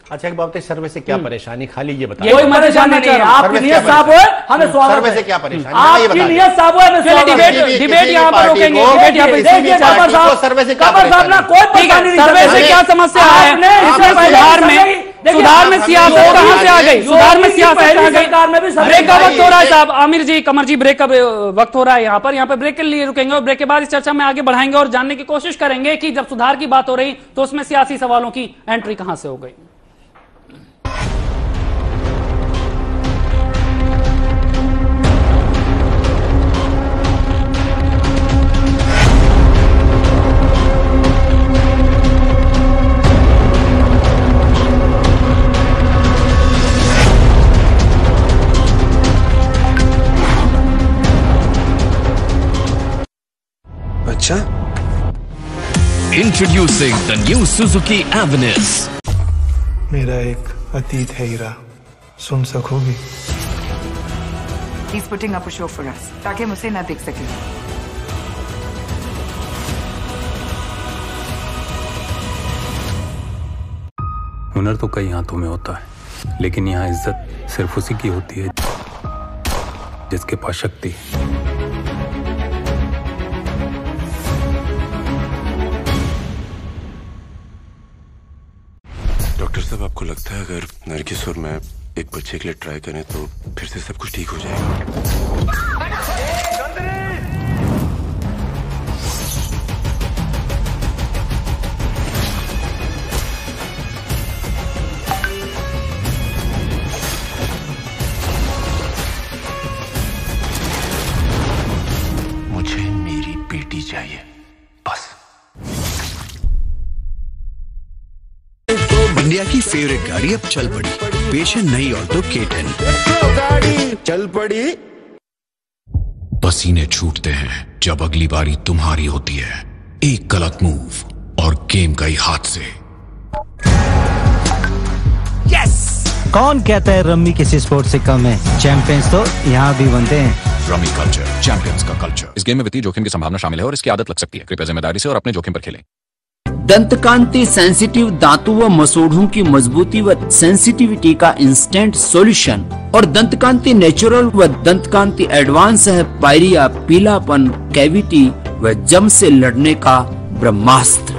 अच्छा, एक बात है, सर्वे से क्या परेशानी, खाली ये बताइए। कोई परेशानी नहीं है, आपकी नियत साफ हो, हमें स्वागत है। सर्वे से क्या परेशानी, आपकी नियत साफ हो, हमें स्वागत है। डिबेट यहाँ पर रोकेंगे, डिबेट यहाँ पे सर्वे से कोई परेशानी नहीं। सर्वे से क्या समस्या है? सुधार में सियासत कहां से आ गई? सुधार में सियासत कहां गई? ब्रेक का वक्त हो रहा है साहब, आमिर जी, कमर जी, ब्रेक का वक्त हो रहा है यहाँ पे ब्रेक के लिए रुकेंगे और ब्रेक के बाद इस चर्चा में आगे बढ़ाएंगे और जानने की कोशिश करेंगे कि जब सुधार की बात हो रही तो उसमें सियासी सवालों की एंट्री कहां से हो गई। Introducing the new Suzuki Avensis. मेरा एक अतीत है हीरा, सुन सकोगी? He's putting up a show for us, ताकि हम उसे ना देख सकें। हुनर तो कई हाथों में होता है, लेकिन यहाँ इज्जत सिर्फ उसी की होती है जिसके पास शक्ति। डॉक्टर साहब, आपको लगता है अगर नरगिस और मैं एक बच्चे के लिए ट्राई करें तो फिर से सब कुछ ठीक हो जाएगा? मुझे मेरी बेटी चाहिए, बस। इंडिया की फेवरेट गाड़ी अब चल पड़ी, पेश है नई ऑल्टो K10। गाड़ी चल पड़ी। पसीने छूटते हैं जब अगली बारी तुम्हारी होती है। एक गलत मूव और गेम गई हाथ से। यस! कौन कहता है रम्मी किसी स्पोर्ट से कम है? चैंपियंस तो यहाँ भी बनते हैं। रम्मी कल्चर, चैंपियंस का कल्चर। इस गेम में वित्तीय जोखिम की संभावना शामिल है और इसकी आदत लग सकती है। कृपया जिम्मेदारी से और अपने जोखिम पर खेलें। दंतकांति सेंसिटिव दांतों व मसूड़ों की मजबूती व सेंसिटिविटी का इंस्टेंट सॉल्यूशन और दंतकांति नेचुरल व दंतकांति एडवांस है पायरिया पीलापन, कैविटी व जम से लड़ने का ब्रह्मास्त्र।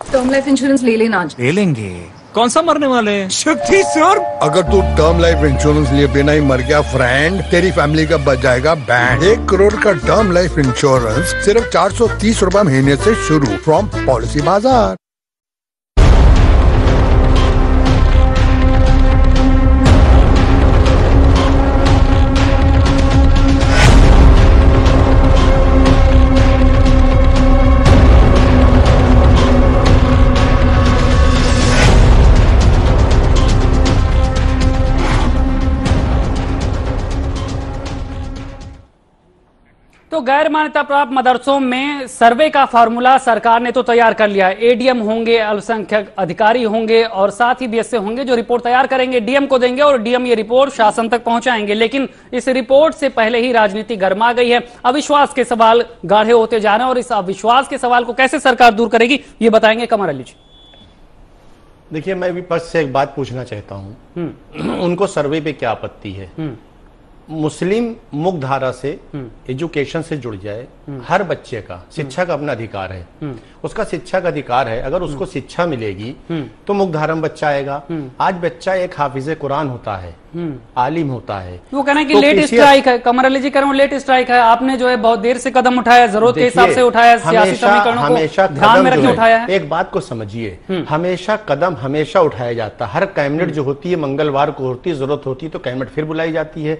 टर्म लाइफ इंश्योरेंस ले लेना आज। ले लेंगे। कौन सा मरने वाले हैं? शक्ति सर। अगर तू टर्म लाइफ इंश्योरेंस लिए बिना ही मर गया फ्रेंड, तेरी फैमिली का बच जाएगा बैंड। 1 करोड़ का टर्म लाइफ इंश्योरेंस सिर्फ 430 रुपए महीने से शुरू, फ्रॉम पॉलिसी बाजार। तो गैर मान्यता प्राप्त मदरसों में सर्वे का फार्मूला सरकार ने तो तैयार कर लिया है। एडीएम होंगे, अल्पसंख्यक अधिकारी होंगे और साथ ही बीएसए होंगे जो रिपोर्ट तैयार करेंगे, डीएम को देंगे और डीएम ये रिपोर्ट शासन तक पहुंचाएंगे। लेकिन इस रिपोर्ट से पहले ही राजनीति गर्मा गई है, अविश्वास के सवाल गाढ़े होते जा रहे हैं और इस अविश्वास के सवाल को कैसे सरकार दूर करेगी ये बताएंगे कमर अली जी। देखिए, मैं विपक्ष से एक बात पूछना चाहता हूं, उनको सर्वे पे क्या आपत्ति है? मुस्लिम मुख्य धारा से एजुकेशन से जुड़ जाए, हर बच्चे का शिक्षा का अपना अधिकार है, उसका शिक्षा का अधिकार है। अगर उसको शिक्षा मिलेगी तो मुख्य धारा में बच्चा आएगा। आज बच्चा एक हाफिज कुरान होता है, आलिम होता है। वो कहना है कि लेट स्ट्राइक है, कमर अली जी कह रहे हैं लेट स्ट्राइक है। आपने जो है बहुत देर से कदम उठाया, जरूरत के हिसाब से उठाया, सियासी समीकरणों को ध्यान में रखके उठाया है। एक बात को समझिए, हमेशा कदम हमेशा उठाया जाता है। हर कैबिनेट जो होती है मंगलवार को होती है, जरूरत होती है तो कैबिनेट फिर बुलाई जाती है।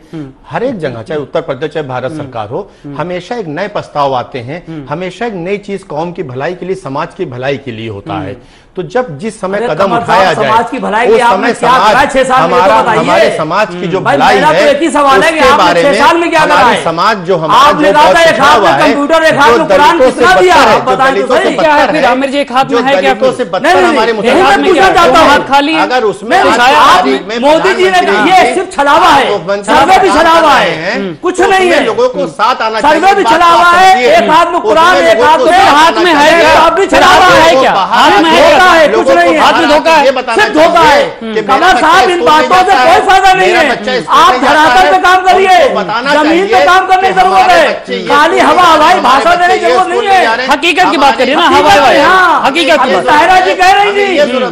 हर एक जगह, चाहे उत्तर प्रदेश चाहे भारत सरकार हो, हमेशा एक नए प्रस्ताव आते हैं, हमेशा एक नई चीज कौम की भलाई के लिए, समाज की भलाई के लिए होता है। तो जब जिस समय कदम उठाया जाए समाज की भलाई उस समय हमारे समाज की जो भलाई है उसके बारे में हमारे समाज जो हमारा जो पिछड़ा हुआ है, जो दलितों से बदतर हमारे मुसलमान, अगर उसमें मोदी जी ने ये सिर्फ छलावा है, सर्वे भी छलावा है, कुछ नहीं है। लोगों को साथ आना चाहिए, सर्वे भी छलावा है। एक हाथ में कुरान, एक हाथ में हाथ में है, आप भी छलावा है क्या? हाथ में है, कुछ नहीं है, हाथ में धोखा है, सिर्फ धोखा है। कमर साहब, इन बातों से कोई फायदा नहीं है। आप धरातल पे काम करिए, जमीन पे काम करने की जरूरत है। खाली हवा हवाई भाषण देने की जरूरत नहीं है। हकीकत की बात करिए ना, हवा हकीकत की बात। ताहिरा जी कह रही थी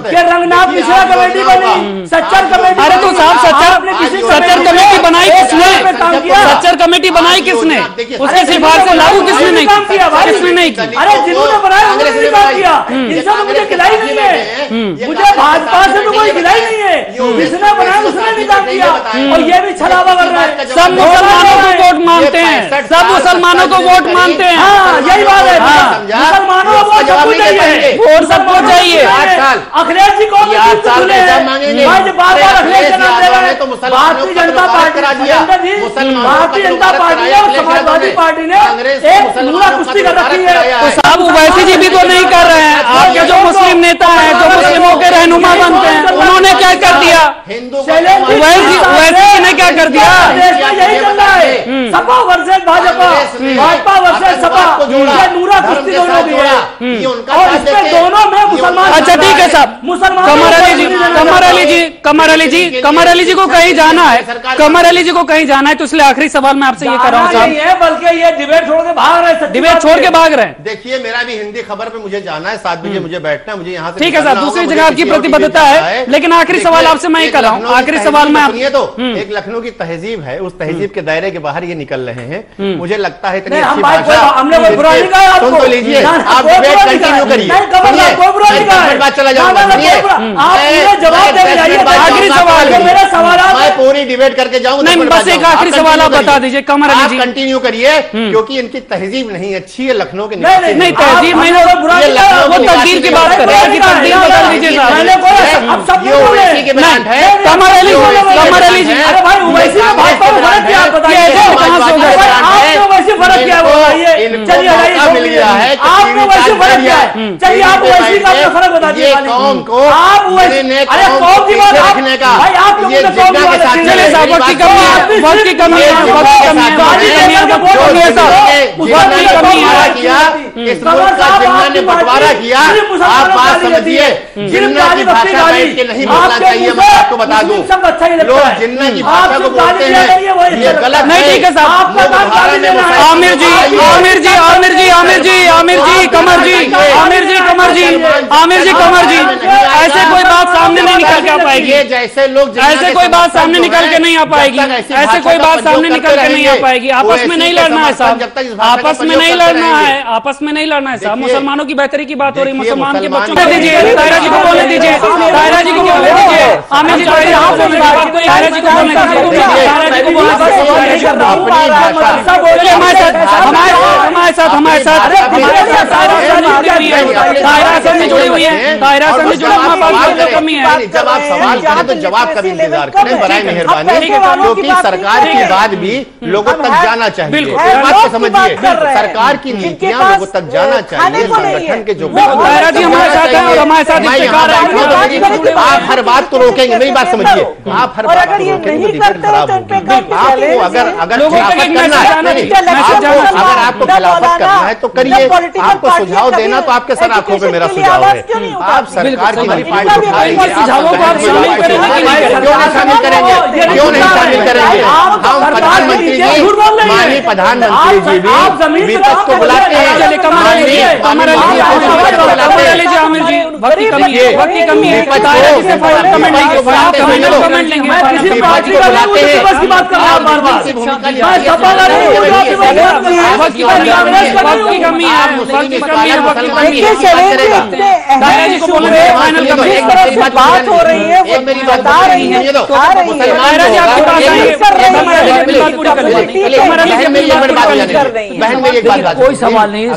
कि रंगनाथ मिश्रा कमेटी बनी, सच्चर कमेटी। अरे तो साहब, सच्चर कमेटी बनाई किसने? सच्चर कमेटी बनाई किसने? उसकी सिफारिश लागू किसने नहीं किया? किसने नहीं की? अरे जिन्होंने बनाया उन्होंने काम किया, इनसे मुझे खिलाई नहीं है। मुझे भाजपा से तो कोई खिलाई नहीं है, जिसने बनाया उसने भी काम किया। और ये भी छलावा कर रहा है। सब मुसलमानों को वोट मांगते हैं, सब मुसलमानों को वोट मांगते हैं। हाँ, यही बात है। मुसलमानों को वोट सबको चाहिए, वोट सबको चाहिए। अखिलेश जी को बार-बार अखिलेश का नाम ले रहे हैं। भारतीय जनता पार्टी, भारतीय जनता पार्टी और समाजवादी पार्टी ने एक पूरा कुश्ती कर रखी है। तो साहब ओवैसी जी भी तो नहीं कर रहे हैं। आपके जो मुस्लिम नेता हैं, जो मुस्लिमों के रहनुमा बनते हैं, उन्होंने क्या कर दिया? ओवैसी ने क्या कर दिया? यही चल रहा है, सपा वर्सेस भाजपा, भाजपा वर्सेस सपा। ये नूरा कुश्ती दोनों की है और इसमें दोनों में मुसलमान। अच्छा ठीक है साहब, कमर अली जी को कहीं जाना है, कमर अली जी को कहीं जाना है, तो इसलिए आखिरी सवाल मैं आपसे ये कर रहा हूँ साहब, बल्कि ये डिबेट छोड़ के भाग रहे हैं। डिबेट छोड़ के भाग रहे हैं। देखिए, मेरा भी हिंदी खबर पे मुझे जाना है, 7 बजे मुझे बैठना है, मुझे यहाँ से ठीक है साहब, दूसरी जगह आपकी प्रतिबद्धता है, लेकिन आखिरी सवाल आपसे मैं ही कर रहा हूँ। आखिरी सवाल में सुनिए तो, एक लखनऊ की तहजीब है, उस तहजीब के दायरे के बाहर ये निकल रहे हैं। मुझे लगता है इतनी अच्छी भाषा, हमने कोई बुरा नहीं कहा आपको। सुन तो लीजिए, आप डिबेट कंटिन्यू करिए, बात चला जाऊंगा। जवाब दे, आखिरी सवाल मेरा सवाल मैं पूरी डिबेट करके जाऊंगा। नहीं, बस एक आखिरी सवाल आप बता दीजिए कमर अली जी। कंटिन्यू करिए, क्योंकि इनकी तहजीब नहीं अच्छी है लखनऊ के। नहीं तहजीब नहीं, वो तहजीब की बात कर रहे हैं, तहजीब बता दीजिए साहब। कमर अली जी, अरे भाई ओवैसी में भाजपा में फर्क क्या बताइए? कहां से हो गया? आपने ओवैसी फर्क क्या बताइए? चलिए आपने ओवैसी फर्क क्या है? चलिए आप ओवैसी का अपना फर्क बता दीजिए। कौम को आप ओवैसी, अरे कौम की बात रखने का भाई, आप लोगों ने कौम की बात रखी। चलिए साहब, वक्त की कमी है, वक्त की कमी है, वक्त की कमी है, वक्त की कमी है, वक्त की कमी है। इस मुल्क का जिन्ना ने बंटवारा किया, आप बात समझिए। जिन्ना की भाषा बैठ के नहीं बोलना चाहिए, मैं आपको बता दूं। लोग जिन्ना की भाषा को बोलते हैं, ये गलत नहीं। ठीक है साहब, आमिर जी, आमिर जी, आमिर जी, आमिर जी, आमिर जी, कमर जी, आमिर जी, कमर जी, आमिर जी, कमर जी, ऐसे कोई बात सामने नहीं निकल के आ पाएगी। जैसे लोग ऐसे कोई बात सामने निकल के नहीं आ पाएगी, ऐसे कोई बात सामने निकल के नहीं आ पाएगी। आपस में नहीं लड़ना है साहब, आपस में नहीं लड़ना है, आपस में नहीं लड़ना है साहब। मुसलमानों की बेहतरी की बात हो रही, मुसलमान के बच्चों को दीजिए, ताहिरा जी को बोलने दीजिए, ताहिरा जी को बोलने दीजिए, आमिर जी को, ताहिरा जी को बोलने दीजिए, ताहिरा जी को जुड़ी हुई है, दायरा से जुड़ी कमी है। जब आप सवाल करें तो जवाब का भी इंतजार करें बराए मेहरबानी, क्योंकि सरकार की बात भी लोगों तक जाना चाहिए। इस बात को समझिए, सरकार की नीतियां लोगों तक जाना चाहिए। संगठन के जो आप हर बात को रोकेंगे, मेरी बात समझिए, आप हर बात को रोकेंगे तो खराब होगी। अगर आपको खिलाफत करना है तो करिए, आपको सुझाव देना तो आपके सर आंखों पे मेरा सुझाव है। आप सरकार की रिपोर्ट उठाएंगे, क्यों नहीं शामिल करेंगे? क्यों नहीं शामिल करेंगे? हम प्रधानमंत्री जी, माननीय प्रधानमंत्री जी भी विपक्ष को बुलाते हैं। बात हो रही है, वो बता रही है, कोई सवाल नहीं है।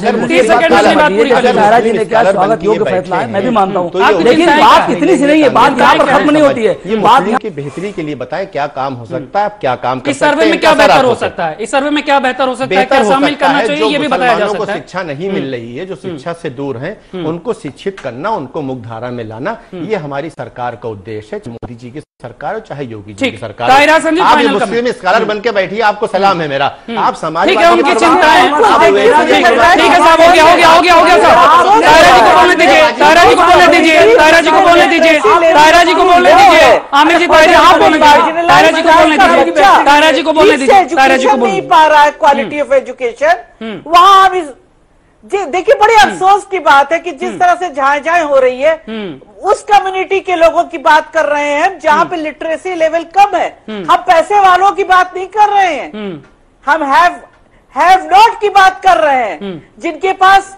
दायरा जी ने क्या स्वागत योग्य फैसला है, मैं भी मानता हूँ, लेकिन बात इतनी सी नहीं है, बात यहाँ पर खत्म नहीं होती है। ये मुस्लिम की बेहतरी के लिए बताएं क्या काम हो सकता है, क्या काम कर सकते हैं। इस सर्वे में क्या बेहतर हो सकता है? इस सर्वे में क्या बेहतर हो सकता है, क्या शामिल करना चाहिए, ये भी बताया जा सकता है। शिक्षा नहीं मिल रही है, जो शिक्षा से दूर हैं, उनको शिक्षित करना, उनको मुख्यधारा में लाना, ये हमारी सरकार का उद्देश्य है। मोदी जी की सरकार हो चाहे योगी जी की सरकार, आप मुस्लिम स्कॉलर बन के बैठिए, आपको सलाम है मेरा। आप समाज उनकी चिंता है। ठीक है साहब, हो गया साहब। तायरा जी को बोलने दीजिए, तायरा जी को बोलने दीजिए, तायरा जी को बोलने दीजिए, तायरा जी को बोलने दीजिए। आमिर जी, आप बोलने दीजिए, तायरा जी को बोलने दीजिए, तायरा जी को बोलने दीजिए, तायरा जी को बोलने नहीं पा रहा है क्वालिटी ऑफ एजुकेशन। वहां हम देखिए, बड़ी अफसोस की बात है कि जिस तरह से झाएं हो रही है, उस कम्युनिटी के लोगों की बात कर रहे हैं जहां पे लिटरेसी लेवल कम है। हम पैसे वालों की बात नहीं कर रहे हैं, हम हैव नॉट की बात कर रहे हैं, जिनके पास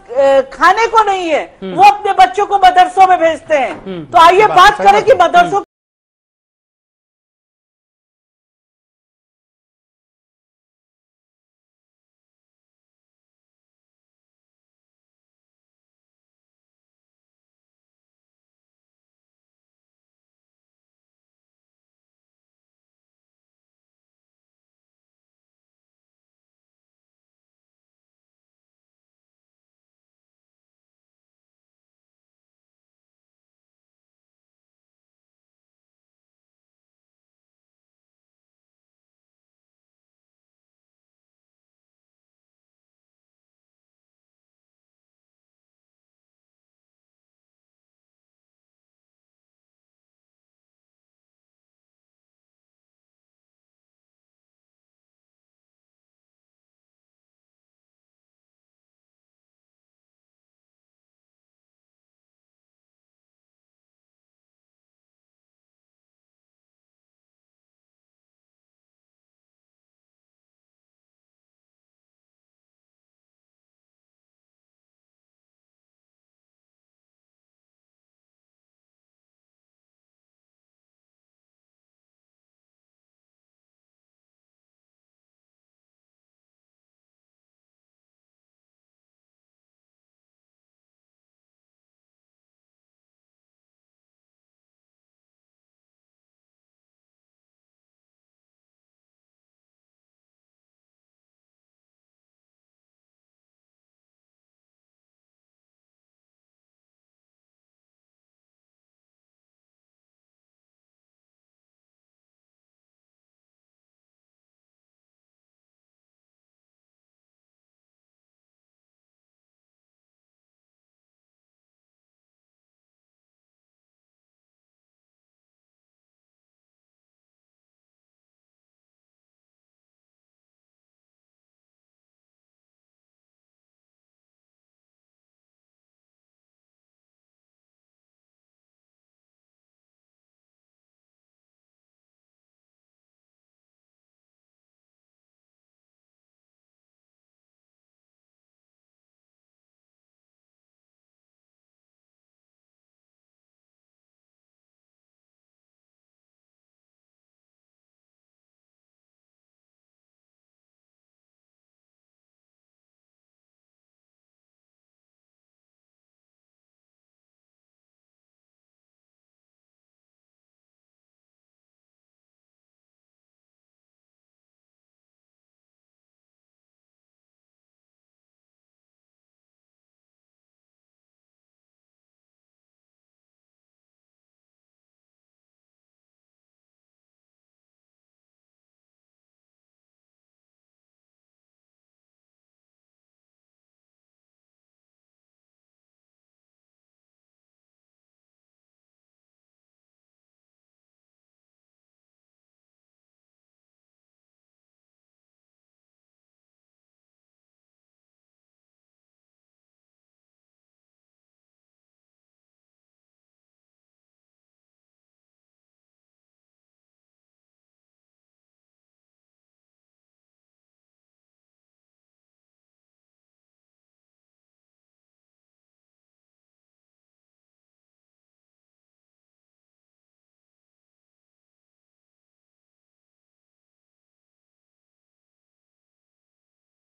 खाने को नहीं है, वो अपने बच्चों को मदरसों में भेजते हैं। तो आइए बात करें कि मदरसों